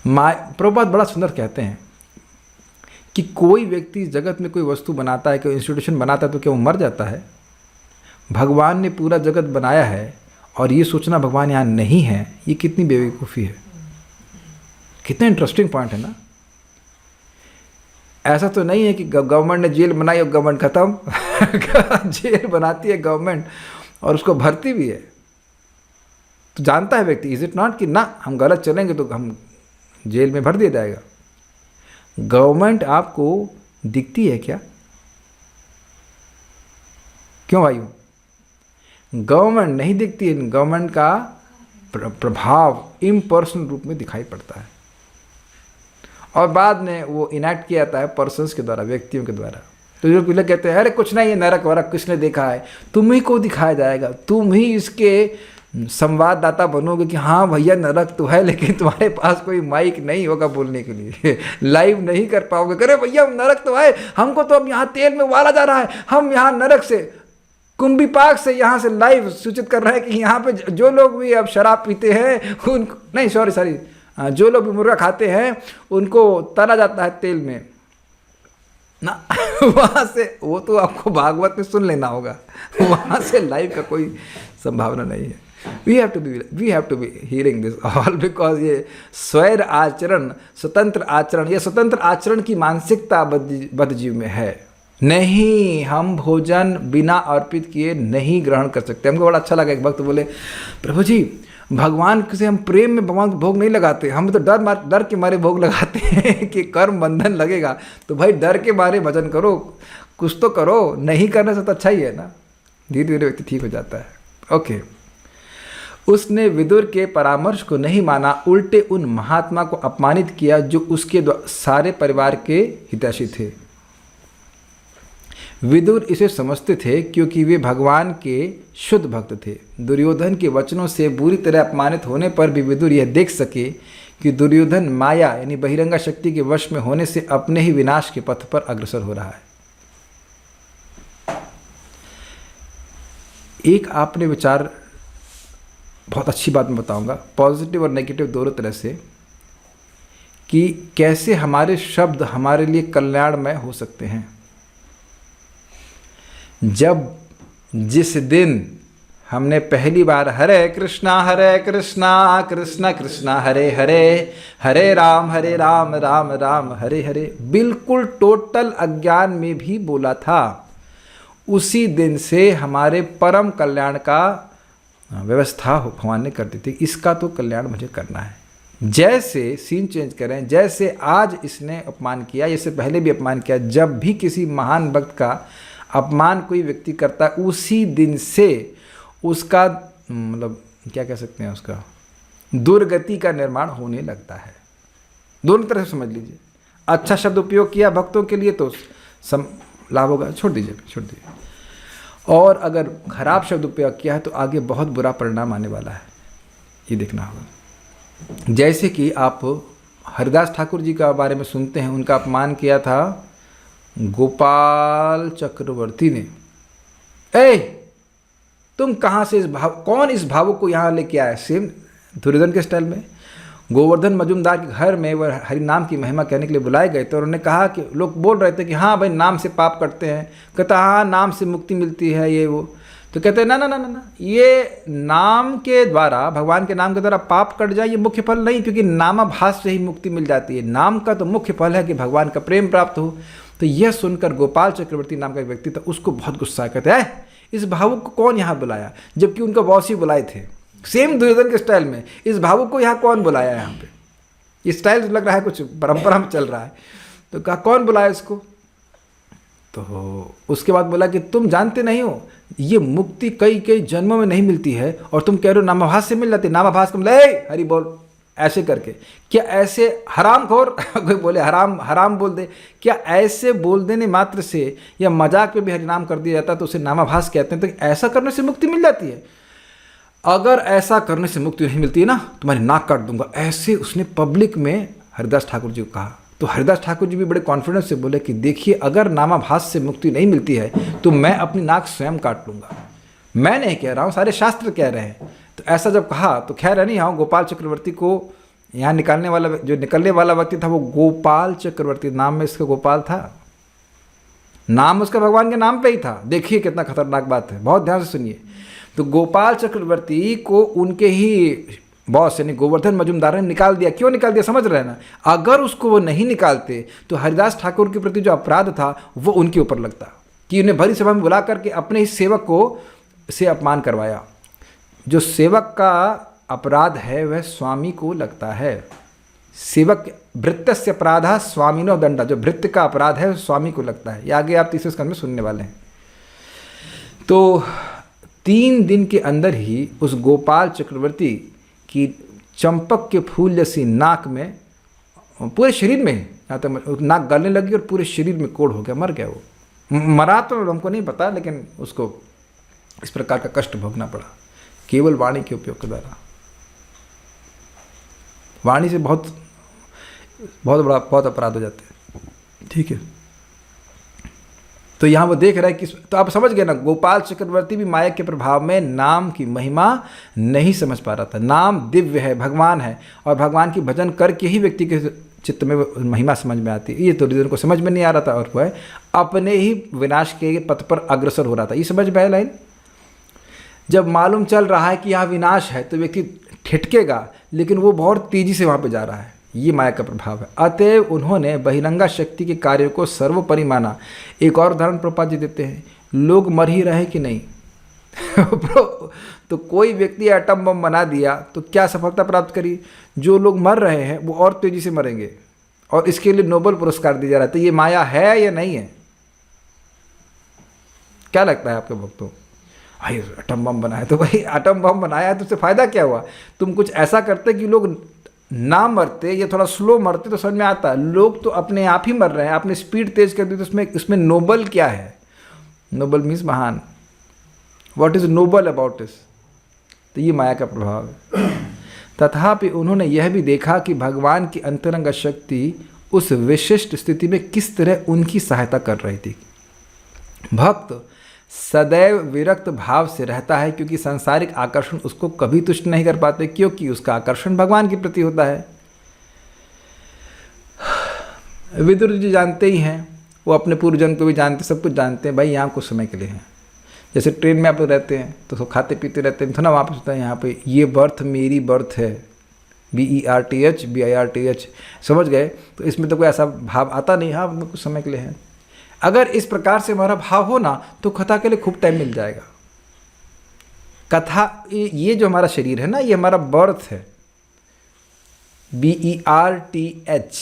प्रभुपाद बड़ा सुंदर कहते हैं कि कोई व्यक्ति जगत में कोई वस्तु बनाता है, कोई इंस्टीट्यूशन बनाता है, तो क्या वो मर जाता है? भगवान ने पूरा जगत बनाया है और ये सोचना भगवान यहाँ नहीं है, ये कितनी बेवकूफ़ी है। कितना इंटरेस्टिंग पॉइंट है ना। ऐसा तो नहीं है कि गवर्नमेंट ने जेल बनाई और गवर्नमेंट खत्म जेल बनाती है गवर्नमेंट और उसको भरती भी है, तो जानता है व्यक्ति, इज इट नॉट कि ना हम गलत चलेंगे तो हम जेल में भर दिया जाएगा। गवर्नमेंट आपको दिखती है क्या? क्यों भाइयों? गवर्नमेंट नहीं दिखती है। गवर्नमेंट का प्रभाव इम्पर्सनल रूप में दिखाई पड़ता है और बाद में वो इनैक्ट किया जाता है पर्सन्स के द्वारा, व्यक्तियों के द्वारा। तो जो लोग कहते हैं अरे कुछ नहीं, ये नरक वरक किसने देखा है? तुम्ही को दिखाया जाएगा, तुम ही इसके संवाददाता बनोगे कि हाँ भैया नरक तो है, लेकिन तुम्हारे पास कोई माइक नहीं होगा बोलने के लिए लाइव नहीं कर पाओगे। अरे भैया नरक तो है, हमको तो अब यहाँ तेल में उबाला जा रहा है, हम यहाँ नरक से कुंभी पाक से यहाँ से लाइव सूचित कर रहे हैं कि यहाँ पे जो लोग भी अब शराब पीते हैं उनको नहीं, सॉरी, जो लोग भी मुर्गा खाते हैं उनको तला जाता है तेल में ना वहाँ से, वो तो आपको भागवत में सुन लेना होगा, वहाँ से लाइव का कोई संभावना नहीं है। we have to be hearing this all because ये स्वैर आचरण, स्वतंत्र आचरण, ये स्वतंत्र आचरण की मानसिकता बद्ध जीव में है। नहीं, हम भोजन बिना अर्पित किए नहीं ग्रहण कर सकते। हमको बड़ा अच्छा लगा, एक भक्त बोले प्रभु जी भगवान से हम प्रेम में भगवान को भोग नहीं लगाते, हम तो डर के मारे भोग लगाते हैं कि कर्म बंधन लगेगा। तो भाई डर के मारे भजन करो, कुछ तो करो, नहीं करने से तो अच्छा ही है ना। धीरे धीरे व्यक्ति ठीक हो जाता है। ओके, उसने विदुर के परामर्श को नहीं माना, उल्टे उन महात्मा को अपमानित किया जो उसके सारे परिवार के हितैषी थे। विदुर इसे समझते थे क्योंकि वे भगवान के शुद्ध भक्त थे। दुर्योधन के वचनों से बुरी तरह अपमानित होने पर भी विदुर यह देख सके कि दुर्योधन माया यानी बहिरंगा शक्ति के वश में होने से अपने ही विनाश के पथ पर अग्रसर हो रहा है। एक आपने विचार, बहुत अच्छी बात मैं बताऊंगा, पॉजिटिव और नेगेटिव दोनों तरह से, कि कैसे हमारे शब्द हमारे लिए कल्याणमय हो सकते हैं। जब जिस दिन हमने पहली बार हरे कृष्णा कृष्ण कृष्ण हरे हरे, हरे राम राम राम हरे हरे, बिल्कुल टोटल अज्ञान में भी बोला था, उसी दिन से हमारे परम कल्याण का व्यवस्था भगवान ने कर दी थी। इसका तो कल्याण मुझे करना है। जैसे सीन चेंज करें, जैसे आज इसने अपमान किया, इससे पहले भी अपमान किया, जब भी किसी महान भक्त का अपमान कोई व्यक्ति करता है, उसी दिन से उसका मतलब क्या कह सकते हैं, उसका दुर्गति का निर्माण होने लगता है। दोनों तरह से समझ लीजिए। अच्छा शब्द उपयोग किया भक्तों के लिए तो लाभ होगा, छोड़ दीजिए। और अगर खराब शब्द उपयोग किया है तो आगे बहुत बुरा परिणाम आने वाला है, ये देखना होगा। जैसे कि आप हरिदास ठाकुर जी का बारे में सुनते हैं, उनका अपमान किया था गोपाल चक्रवर्ती ने, ए तुम कहाँ से इस भाव, कौन इस भावुक को यहाँ लेके आया? सेम दुर्योधन के स्टाइल में गोवर्धन मजूमदार के घर में वह हरि नाम की महिमा कहने के लिए बुलाए गए थे, और उन्होंने कहा कि लोग बोल रहे थे कि हाँ भाई नाम से पाप कटते हैं, कहता हाँ नाम से मुक्ति मिलती है ये वो, तो कहते हैं ना ना ना ना ना, ये नाम के द्वारा, भगवान के नाम के द्वारा पाप कट जाए ये मुख्य फल नहीं, क्योंकि नामाभास से ही मुक्ति मिल जाती है। नाम का तो मुख्य फल है कि भगवान का प्रेम प्राप्त हो। तो यह सुनकर गोपाल चक्रवर्ती नाम का एक व्यक्ति था, उसको बहुत गुस्सा है, कहते हैं इस भावुक को कौन यहाँ बुलाया, जबकि उनका बॉस ही बुलाए थे, सेम दुर्योधन के स्टाइल में। इस भावुक को यहाँ कौन बुलाया? यहाँ पे ये स्टाइल लग रहा है कुछ परंपरा में चल रहा है। तो कहा कौन बुलाया इसको? तो उसके बाद बोला कि तुम जानते नहीं हो ये मुक्ति कई कई जन्मों में नहीं मिलती है, और तुम कह रहे हो नामाभास से मिल जाती। नामाभास को हरि बोल ऐसे करके, क्या ऐसे हरामखोर कोई बोले हराम हराम बोल दे, क्या ऐसे बोल देने मात्र से या मजाक में भी हरिनाम कर दिया जाता है तो उसे नामाभास कहते हैं? तो ऐसा करने से मुक्ति मिल जाती है? अगर ऐसा करने से मुक्ति नहीं मिलती है ना, तुम्हारी नाक काट दूंगा, ऐसे उसने पब्लिक में हरिदास ठाकुर जी को कहा। तो हरिदास ठाकुर जी भी बड़े कॉन्फिडेंस से बोले कि देखिए अगर नामाभास से मुक्ति नहीं मिलती है तो मैं अपनी नाक स्वयं काट लूँगा। मैं नहीं कह रहा हूँ, सारे शास्त्र कह रहे हैं। तो ऐसा जब कहा तो खैर नहीं हाँ, गोपाल चक्रवर्ती को यहाँ निकालने वाला, जो निकलने वाला व्यक्ति था वो गोपाल चक्रवर्ती, नाम में इसका गोपाल था, नाम उसका भगवान के नाम पे ही था। देखिए कितना खतरनाक बात है, बहुत ध्यान से सुनिए। तो गोपाल चक्रवर्ती को उनके ही बॉस यानी गोवर्धन मजूमदार ने निकाल दिया। क्यों निकाल दिया समझ रहे हैं ना? अगर उसको वो नहीं निकालते तो हरिदास ठाकुर के प्रति जो अपराध था वो उनके ऊपर लगता, कि उन्हें भरी सभा में बुला करके अपने ही सेवक को से अपमान करवाया। जो सेवक का अपराध है वह स्वामी को लगता है। सेवक भृत्यस्य अपराधा स्वामिनो दंडा, जो भृत्य का अपराध है वह स्वामी को लगता है। ये आगे आप तीसरे स्कंद में सुनने वाले हैं। तो 3 दिन के अंदर ही उस गोपाल चक्रवर्ती की चंपक के फूल जैसी नाक में, पूरे शरीर में, यहाँ तक नाक गलने लगी और पूरे शरीर में कोढ़ हो गया, मर गया वो। मरा तो हमको नहीं पता, लेकिन उसको इस प्रकार का कष्ट भोगना पड़ा केवल वाणी के उपयोग के द्वारा। वाणी से बहुत अपराध हो जाते हैं। ठीक है, तो यहाँ वो देख रहा है कि, तो आप समझ गए ना, गोपाल चक्रवर्ती भी माया के प्रभाव में नाम की महिमा नहीं समझ पा रहा था। नाम दिव्य है, भगवान है, और भगवान की भजन करके ही व्यक्ति के चित्त में महिमा समझ में आती है। ये तो दुर्योधन को समझ में नहीं आ रहा था, और वह अपने ही विनाश के पथ पर अग्रसर हो रहा था। ये समझ में आया लाइन? जब मालूम चल रहा है कि यहाँ विनाश है तो व्यक्ति ठिठकेगा, लेकिन वो बहुत तेजी से वहाँ पे जा रहा है। ये माया का प्रभाव है। अतएव उन्होंने बहिरंगा शक्ति के कार्यों को सर्वोपरि माना। एक और उदाहरण प्रभुपाद जी देते हैं, लोग मर ही रहे कि नहीं तो कोई व्यक्ति एटम बम बना दिया तो क्या सफलता प्राप्त करी? जो लोग मर रहे हैं वो और तेजी से मरेंगे, और इसके लिए नोबेल पुरस्कार दिया जा रहा है। तो ये माया है या नहीं है? क्या लगता है आपके भक्तों? भाई एटम बम बनाया, तो भाई एटम बम बनाया तो उससे फायदा क्या हुआ? तुम कुछ ऐसा करते कि लोग ना मरते या थोड़ा स्लो मरते तो समझ में आता। लोग तो अपने आप ही मर रहे हैं, आपने स्पीड तेज कर दी, तो उसमें नोबल क्या है? नोबल मीन्स महान। What is noble about this? तो ये माया का प्रभाव है। तथापि उन्होंने यह भी देखा कि भगवान की अंतरंग शक्ति उस विशिष्ट स्थिति में किस तरह उनकी सहायता कर रही थी। भक्त सदैव विरक्त भाव से रहता है, क्योंकि सांसारिक आकर्षण उसको कभी तुष्ट नहीं कर पाते, क्योंकि उसका आकर्षण भगवान के प्रति होता है। विदुर जी जानते ही हैं, वो अपने पूर्वजन्म को भी जानते, सब कुछ जानते हैं। भाई यहाँ कुछ समय के लिए हैं। जैसे ट्रेन में आप लोग रहते हैं तो सब खाते पीते रहते हैं, तो ना वापस होता है यहाँ पे, ये बर्थ मेरी बर्थ है, BERTH BIRTH, समझ गए? तो इसमें तो कोई ऐसा भाव आता नहीं, हाँ कुछ समय के लिए है। अगर इस प्रकार से हमारा भाव हो ना तो कथा के लिए खूब टाइम मिल जाएगा। कथा, ये जो हमारा शरीर है ना, ये हमारा बर्थ है, BERTH।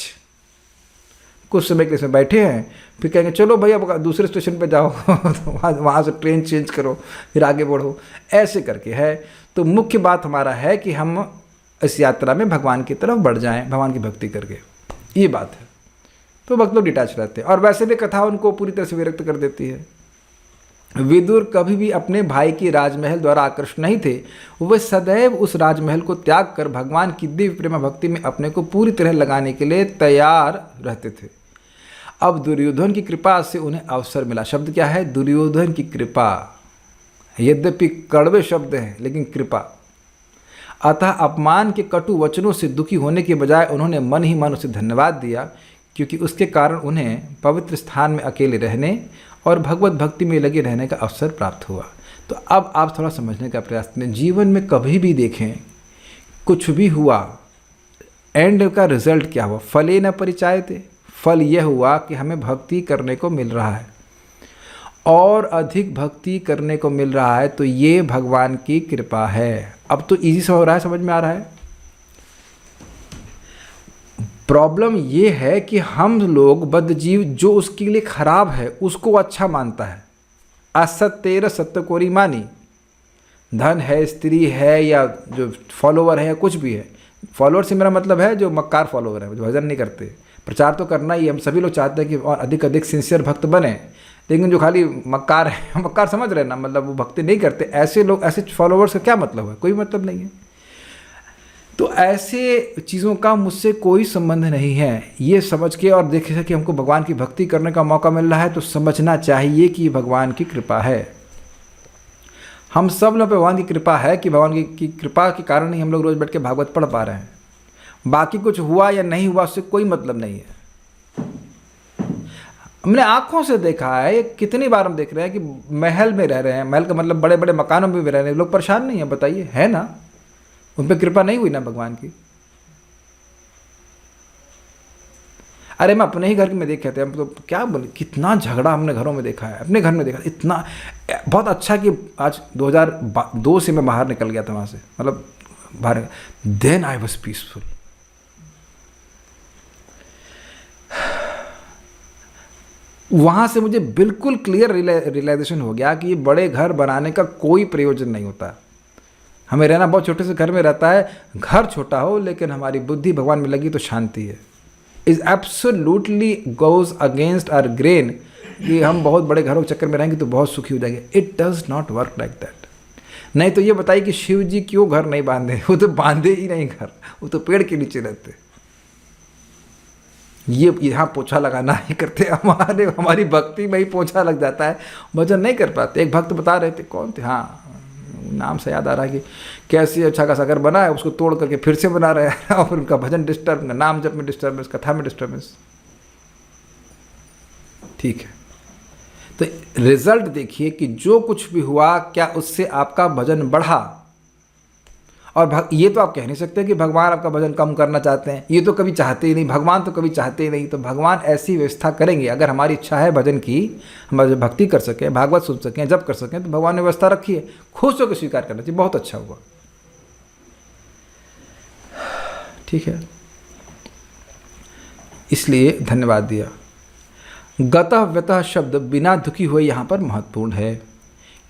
कुछ समय के लिए बैठे हैं, फिर कहेंगे चलो भाई अब दूसरे स्टेशन पे जाओ तो वहाँ से ट्रेन चेंज करो, फिर आगे बढ़ो, ऐसे करके है। तो मुख्य बात हमारा है कि हम इस यात्रा में भगवान की तरफ बढ़ जाएं, भगवान की भक्ति करके, ये बात है। तो भक्त लोग डिटैच रहते हैं, और वैसे भी कथा उनको पूरी तरह से विरक्त कर देती है। विदुर कभी भी अपने भाई की राजमहल द्वारा आकर्षित नहीं थे। वे सदैव उस राजमहल को त्याग कर भगवान की दिव्य प्रेम भक्ति में अपने को पूरी तरह लगाने के लिए तैयार रहते थे। अब दुर्योधन की कृपा से उन्हें अवसर मिला। शब्द क्या है? दुर्योधन की कृपा। यद्यपि कड़वे शब्द हैं लेकिन कृपा। अतः अपमान के कटु वचनों से दुखी होने के बजाय उन्होंने मन ही मन उसे धन्यवाद दिया, क्योंकि उसके कारण उन्हें पवित्र स्थान में अकेले रहने और भगवत भक्ति में लगे रहने का अवसर प्राप्त हुआ। तो अब आप थोड़ा समझने का प्रयास करें। जीवन में कभी भी देखें, कुछ भी हुआ, एंड का रिजल्ट क्या हुआ? फले न परिचायते। फल यह हुआ कि हमें भक्ति करने को मिल रहा है और अधिक भक्ति करने को मिल रहा है, तो ये भगवान की कृपा है। अब तो इजी से हो रहा है, समझ में आ रहा है। प्रॉब्लम ये है कि हम लोग बद्धजीव, जो उसके लिए खराब है उसको अच्छा मानता है। असत्य सत्य कोरी मानी। धन है, स्त्री है, या जो फॉलोवर है, या कुछ भी है। फॉलोअर से मेरा मतलब है जो मक्कार फॉलोवर है, जो भजन नहीं करते। प्रचार तो करना ही, हम सभी लोग चाहते हैं कि और अधिक अधिक सिंसियर भक्त बने, लेकिन जो खाली मक्कार है, मक्कार समझ रहे हैं ना, मतलब वो भक्ति नहीं करते, ऐसे लोग, ऐसे फॉलोवर्स का क्या मतलब है? कोई मतलब नहीं है। तो ऐसे चीज़ों का मुझसे कोई संबंध नहीं है। ये समझ के और देखे कि हमको भगवान की भक्ति करने का मौका मिल रहा है, तो समझना चाहिए कि भगवान की कृपा है। हम सब लोग पे भगवान की कृपा है कि भगवान की कृपा के कारण ही हम लोग रोज़ बैठ के भागवत पढ़ पा रहे हैं। बाकी कुछ हुआ या नहीं हुआ उससे कोई मतलब नहीं है। हमने आंखों से देखा है, कितनी बार हम देख रहे हैं कि महल में रह रहे हैं, महल का मतलब बड़े बड़े मकानों में भी रह रहे हैं, लोग परेशान नहीं है। बताइए, है ना? उन पर कृपा नहीं हुई ना भगवान की? अरे मैं अपने ही घर में देखे थे, हम तो क्या बोले, कितना झगड़ा हमने घरों में देखा है, अपने घर में देखा। इतना बहुत अच्छा कि आज 2002 से मैं बाहर निकल गया था वहाँ से, मतलब बाहर। Then I was peaceful. वहाँ से मुझे बिल्कुल क्लियर रियलाइजेशन हो गया कि ये बड़े घर बनाने का कोई प्रयोजन नहीं होता। हमें रहना बहुत छोटे से घर में रहता है, घर छोटा हो लेकिन हमारी बुद्धि भगवान में लगी तो शांति है। Is absolutely goes against our grain कि हम बहुत बड़े घरों के चक्कर में रहेंगे तो बहुत सुखी हो जाएंगे। It does not work like that. नहीं तो ये बताइए कि शिव जी क्यों घर नहीं बांधे? वो तो बांधे ही नहीं घर, वो तो पेड़ के नीचे रहते। ये यहाँ पोछा लगाना ही करते, हमारी भक्ति में ही पोछा लग जाता है, भजन नहीं कर पाते। एक भक्त बता रहे थे, कौन थे, हाँ नाम से याद आ रहा है, कि कैसे अच्छा खासा घर बना है, उसको तोड़ करके फिर से बना रहे हैं, और उनका भजन डिस्टर्ब, नाम जप में डिस्टर्बेंस, कथा में डिस्टर्बेंस। ठीक है, तो रिजल्ट देखिए कि जो कुछ भी हुआ, क्या उससे आपका भजन बढ़ा? और ये तो आप कह नहीं सकते कि भगवान आपका भजन कम करना चाहते हैं, ये तो कभी चाहते ही नहीं, भगवान तो कभी चाहते ही नहीं। तो भगवान ऐसी व्यवस्था करेंगे, अगर हमारी इच्छा है भजन की, हम भक्ति कर सकें, भागवत सुन सकें, जप कर सकें, तो भगवान ने व्यवस्था रखी है, खुश होकर स्वीकार करना चाहिए। बहुत अच्छा हुआ, ठीक है, इसलिए धन्यवाद दिया। गतः व्यतः शब्द बिना दुखी हुए यहाँ पर महत्वपूर्ण है,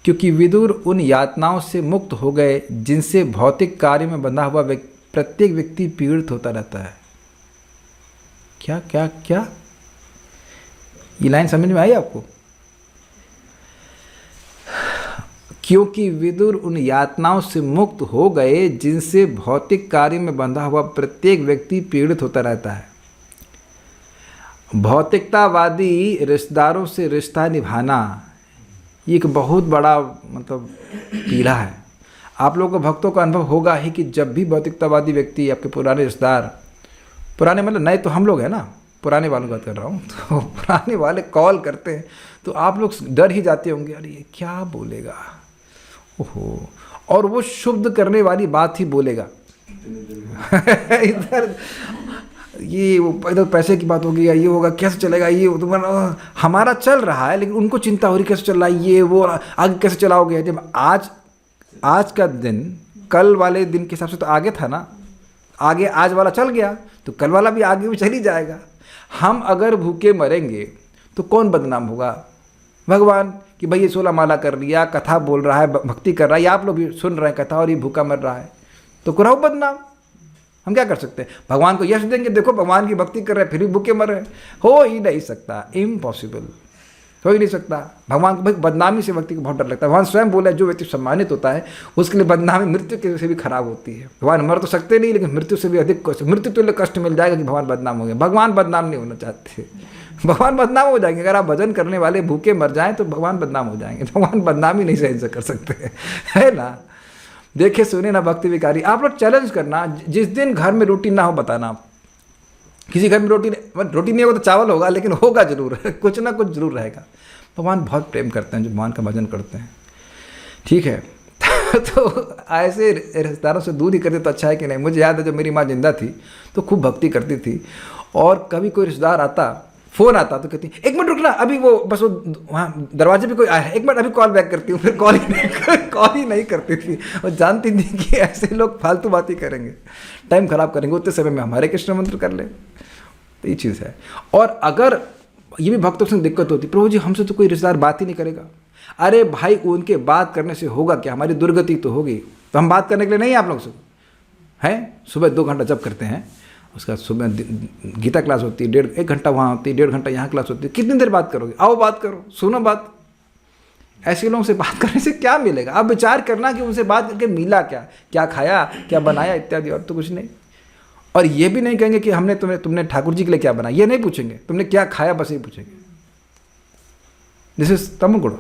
क्योंकि विदुर उन यातनाओं से मुक्त हो गए जिनसे भौतिक कार्य में बंधा हुआ प्रत्येक व्यक्ति पीड़ित होता रहता है। क्या क्या क्या? ये लाइन समझ में आई आपको? क्योंकि विदुर उन यातनाओं से मुक्त हो गए जिनसे भौतिक कार्य में बंधा हुआ प्रत्येक व्यक्ति पीड़ित होता रहता है। भौतिकतावादी रिश्तेदारों से रिश्ता निभाना ये एक बहुत बड़ा मतलब पीड़ा है। आप लोगों को भक्तों का अनुभव होगा ही कि जब भी भौतिकतावादी व्यक्ति, आपके पुराने रिश्तेदार, पुराने मतलब नए तो हम लोग हैं ना, पुराने वालों की बात कर रहा हूँ, तो पुराने वाले कॉल करते हैं तो आप लोग डर ही जाते होंगे, अरे ये क्या बोलेगा, ओहो, और वो शुद्ध करने वाली बात ही बोलेगा। इधर ये वो इधर पैसे की बात होगी, या ये होगा, कैसे चलेगा, ये तो हमारा चल रहा है लेकिन उनको चिंता हो रही कैसे चल रहा है, ये वो आगे कैसे चलाओगे। जब आज का दिन कल वाले दिन के हिसाब से तो आगे था ना, आगे आज वाला चल गया तो कल वाला भी आगे भी चल ही जाएगा। हम अगर भूखे मरेंगे तो कौन बदनाम होगा? भगवान, कि भाई ये 16 माला कर लिया, कथा बोल रहा है, भक्ति कर रहा है, या आप लोग भी सुन रहे हैं कथा और ये भूखा मर रहा है, तो कराओ बदनाम। हम क्या कर सकते हैं? भगवान को यश देंगे, देखो भगवान की भक्ति कर रहे हैं फिर भी भूखे मर रहे हैं? हो ही नहीं सकता, इम्पॉसिबल, हो ही नहीं सकता। भगवान को भाई बदनामी से व्यक्ति को बहुत डर लगता है। भगवान स्वयं बोला जो व्यक्ति सम्मानित होता है उसके लिए बदनामी मृत्यु के से भी खराब होती है। भगवान मर तो सकते नहीं, लेकिन मृत्यु से भी अधिक कष्ट, मृत्यु तुल्य कष्ट मिल जाएगा कि भगवान बदनाम हो गए। भगवान बदनाम नहीं होना चाहते, भगवान बदनाम हो जाएंगे। अगर आप भजन करने वाले भूखे मर जाएं तो भगवान बदनाम हो जाएंगे। भगवान बदनाम ही नहीं सहन से कर सकते, है ना। देखिए सुनिए ना भक्ति विकारी, आप लोग चैलेंज करना, जिस दिन घर में रोटी ना हो बताना। किसी घर में रोटी नहीं होगा तो चावल होगा, लेकिन होगा जरूर, कुछ ना कुछ जरूर रहेगा। भगवान बहुत प्रेम करते हैं जो भगवान का भजन करते हैं, ठीक है। तो ऐसे रिश्तेदारों से दूर ही करते तो अच्छा है कि नहीं। मुझे याद है जब मेरी माँ जिंदा थी तो खूब भक्ति करती थी, और कभी कोई रिश्तेदार आता, फ़ोन आता तो कहती एक मिनट रुकना, अभी वो बस वो वहाँ दरवाजे पे कोई आया है, एक मिनट अभी कॉल बैक करती हूँ। फिर कॉल ही नहीं करती थी, और जानती थी कि ऐसे लोग फालतू बात ही करेंगे, टाइम खराब करेंगे, उतने समय में हमारे कृष्ण मंत्र कर ले। तो ये चीज़ है। और अगर ये भी भक्तों से दिक्कत होती, प्रभु जी हमसे तो कोई रिश्तेदार बात ही नहीं करेगा। अरे भाई उनके बात करने से होगा क्या, हमारी दुर्गति तो होगी। तो हम बात करने के लिए नहीं आप लोग से हैं। सुबह 2 घंटा जब करते हैं, उसका सुबह गीता क्लास होती है, 1 घंटा वहाँ होती है, 1.5 घंटा यहाँ क्लास होती है। कितनी देर बात करोगे, आओ बात करो, सुनो बात। ऐसे लोगों से बात करने से क्या मिलेगा। आप विचार करना कि उनसे बात करके मिला क्या, क्या खाया, क्या बनाया इत्यादि, और तो कुछ नहीं। और ये भी नहीं कहेंगे कि हमने तुमने ठाकुर जी के लिए क्या बनाया, ये नहीं पूछेंगे। तुमने क्या खाया, बस ये पूछेंगे। दिस इज तमोगुण।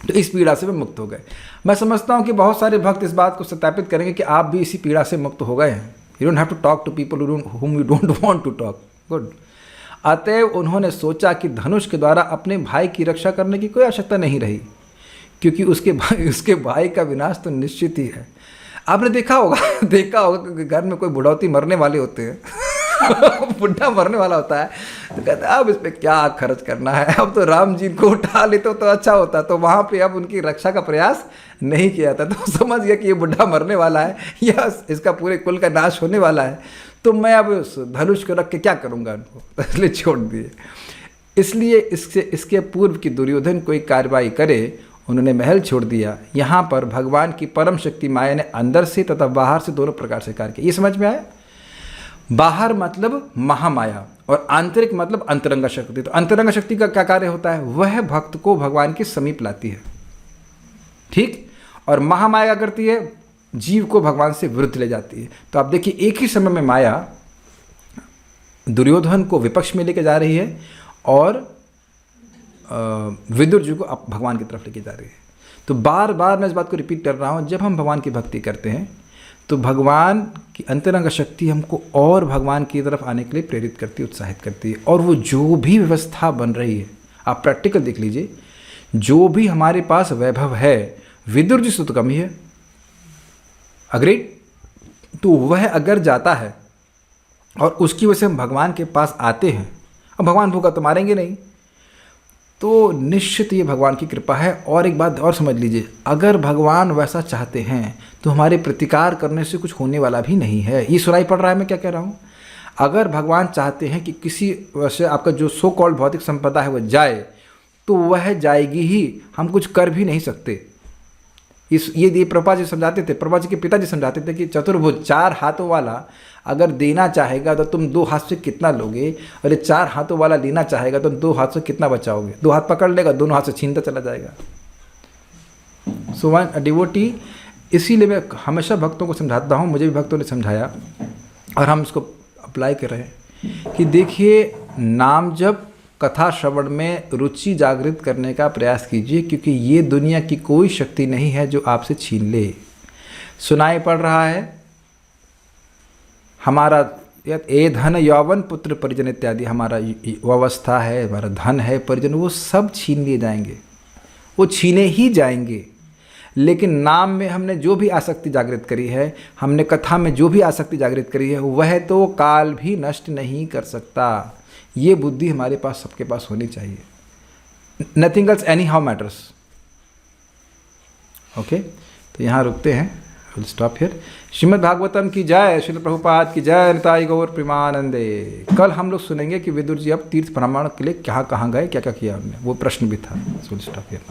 तो इस पीड़ा से वे मुक्त हो गए। मैं समझता हूं कि बहुत सारे भक्त इस बात को सत्यापित करेंगे कि आप भी इसी पीड़ा से मुक्त हो गए हैं। You don't have to talk to people whom you don't want to talk. Good. अतएव उन्होंने सोचा कि धनुष के द्वारा अपने भाई की रक्षा करने की कोई आवश्यकता नहीं रही, क्योंकि उसके भाई का विनाश तो निश्चित ही है। आपने देखा होगा कि घर में कोई बुढ़ौती मरने वाले होते हैं, बुढ़ा मरने वाला होता है, तो कहते हैं अब इस पर क्या खर्च करना है, अब तो राम जी को उठा लेते तो अच्छा होता। तो वहाँ पे अब उनकी रक्षा का प्रयास नहीं किया था। तो समझ गया कि ये बुढ़ा मरने वाला है या इसका पूरे कुल का नाश होने वाला है, तो मैं अब उस धनुष को रख के क्या करूँगा उनको, तो इसलिए छोड़ दिए। इसलिए इसके पूर्व की दुर्योधन कोई कार्रवाई करे, उन्होंने महल छोड़ दिया। यहाँ पर भगवान की परम शक्ति माया ने अंदर से तथा बाहर से दोनों प्रकार से कार्य किया। ये समझ में आया। बाहर मतलब महामाया और आंतरिक मतलब अंतरंग शक्ति। तो अंतरंग शक्ति का क्या कार्य होता है, वह भक्त को भगवान के समीप लाती है, ठीक। और महामाया क्या करती है, जीव को भगवान से विरुद्ध ले जाती है। तो आप देखिए एक ही समय में माया दुर्योधन को विपक्ष में लेके जा रही है और विदुर जी को भगवान की तरफ लेके जा रही है। तो बार बार मैं इस बात को रिपीट कर रहा हूँ, जब हम भगवान की भक्ति करते हैं तो भगवान की अंतरंग शक्ति हमको और भगवान की तरफ आने के लिए प्रेरित करती है, उत्साहित करती है। और वो जो भी व्यवस्था बन रही है, आप प्रैक्टिकल देख लीजिए, जो भी हमारे पास वैभव है, विदुर जी से तो कम ही है, अग्रेड। तो वह अगर जाता है और उसकी वजह से हम भगवान के पास आते हैं, अब भगवान भूखा तो मारेंगे नहीं, तो निश्चित ये भगवान की कृपा है। और एक बात और समझ लीजिए, अगर भगवान वैसा चाहते हैं तो हमारे प्रतिकार करने से कुछ होने वाला भी नहीं है। ये सुनाई पड़ रहा है मैं क्या कह रहा हूँ। अगर भगवान चाहते हैं कि किसी वैसे आपका जो सो कॉल्ड भौतिक संपदा है वह जाए, तो वह जाएगी ही, हम कुछ कर भी नहीं सकते। ये प्रभुपाद जी समझाते थे, प्रभुपाद जी के पिताजी समझाते थे कि चतुर्भुज 4 हाथों वाला अगर देना चाहेगा तो तुम 2 हाथ से कितना लोगे, और ये 4 हाथों वाला लेना चाहेगा तो 2 हाथ से कितना बचाओगे। 2 हाथ पकड़ लेगा, दोनों हाथ से छीनता चला जाएगा। सो वन डिवोटी, इसीलिए मैं हमेशा भक्तों को समझाता हूँ, मुझे भी भक्तों ने समझाया और हम इसको अप्लाई कर रहे हैं कि देखिए, नाम जप कथा श्रवण में रुचि जागृत करने का प्रयास कीजिए, क्योंकि ये दुनिया की कोई शक्ति नहीं है जो आपसे छीन ले। सुनाई पड़ रहा है हमारा ए धन यौवन पुत्र परिजन इत्यादि, हमारा व्यवस्था है, हमारा धन है, परिजन, वो सब छीन लिए जाएंगे, वो छीने ही जाएंगे। लेकिन नाम में हमने जो भी आसक्ति जागृत करी है, हमने कथा में जो भी आसक्ति जागृत करी है, वह तो काल भी नष्ट नहीं कर सकता। ये बुद्धि हमारे पास, सबके पास होनी चाहिए। Nothing else any how matters. Okay, तो यहाँ रुकते हैं, will stop here. Shrimad Bhagavatam की जय, श्रील प्रभुपाद की जय, निताई गौर प्रेमानंदे। कल हम लोग सुनेंगे कि विदुर जी अब तीर्थ भ्रमण के लिए कहाँ कहाँ गए, क्या क्या किया उन्होंने, वो प्रश्न भी था। Will stop here.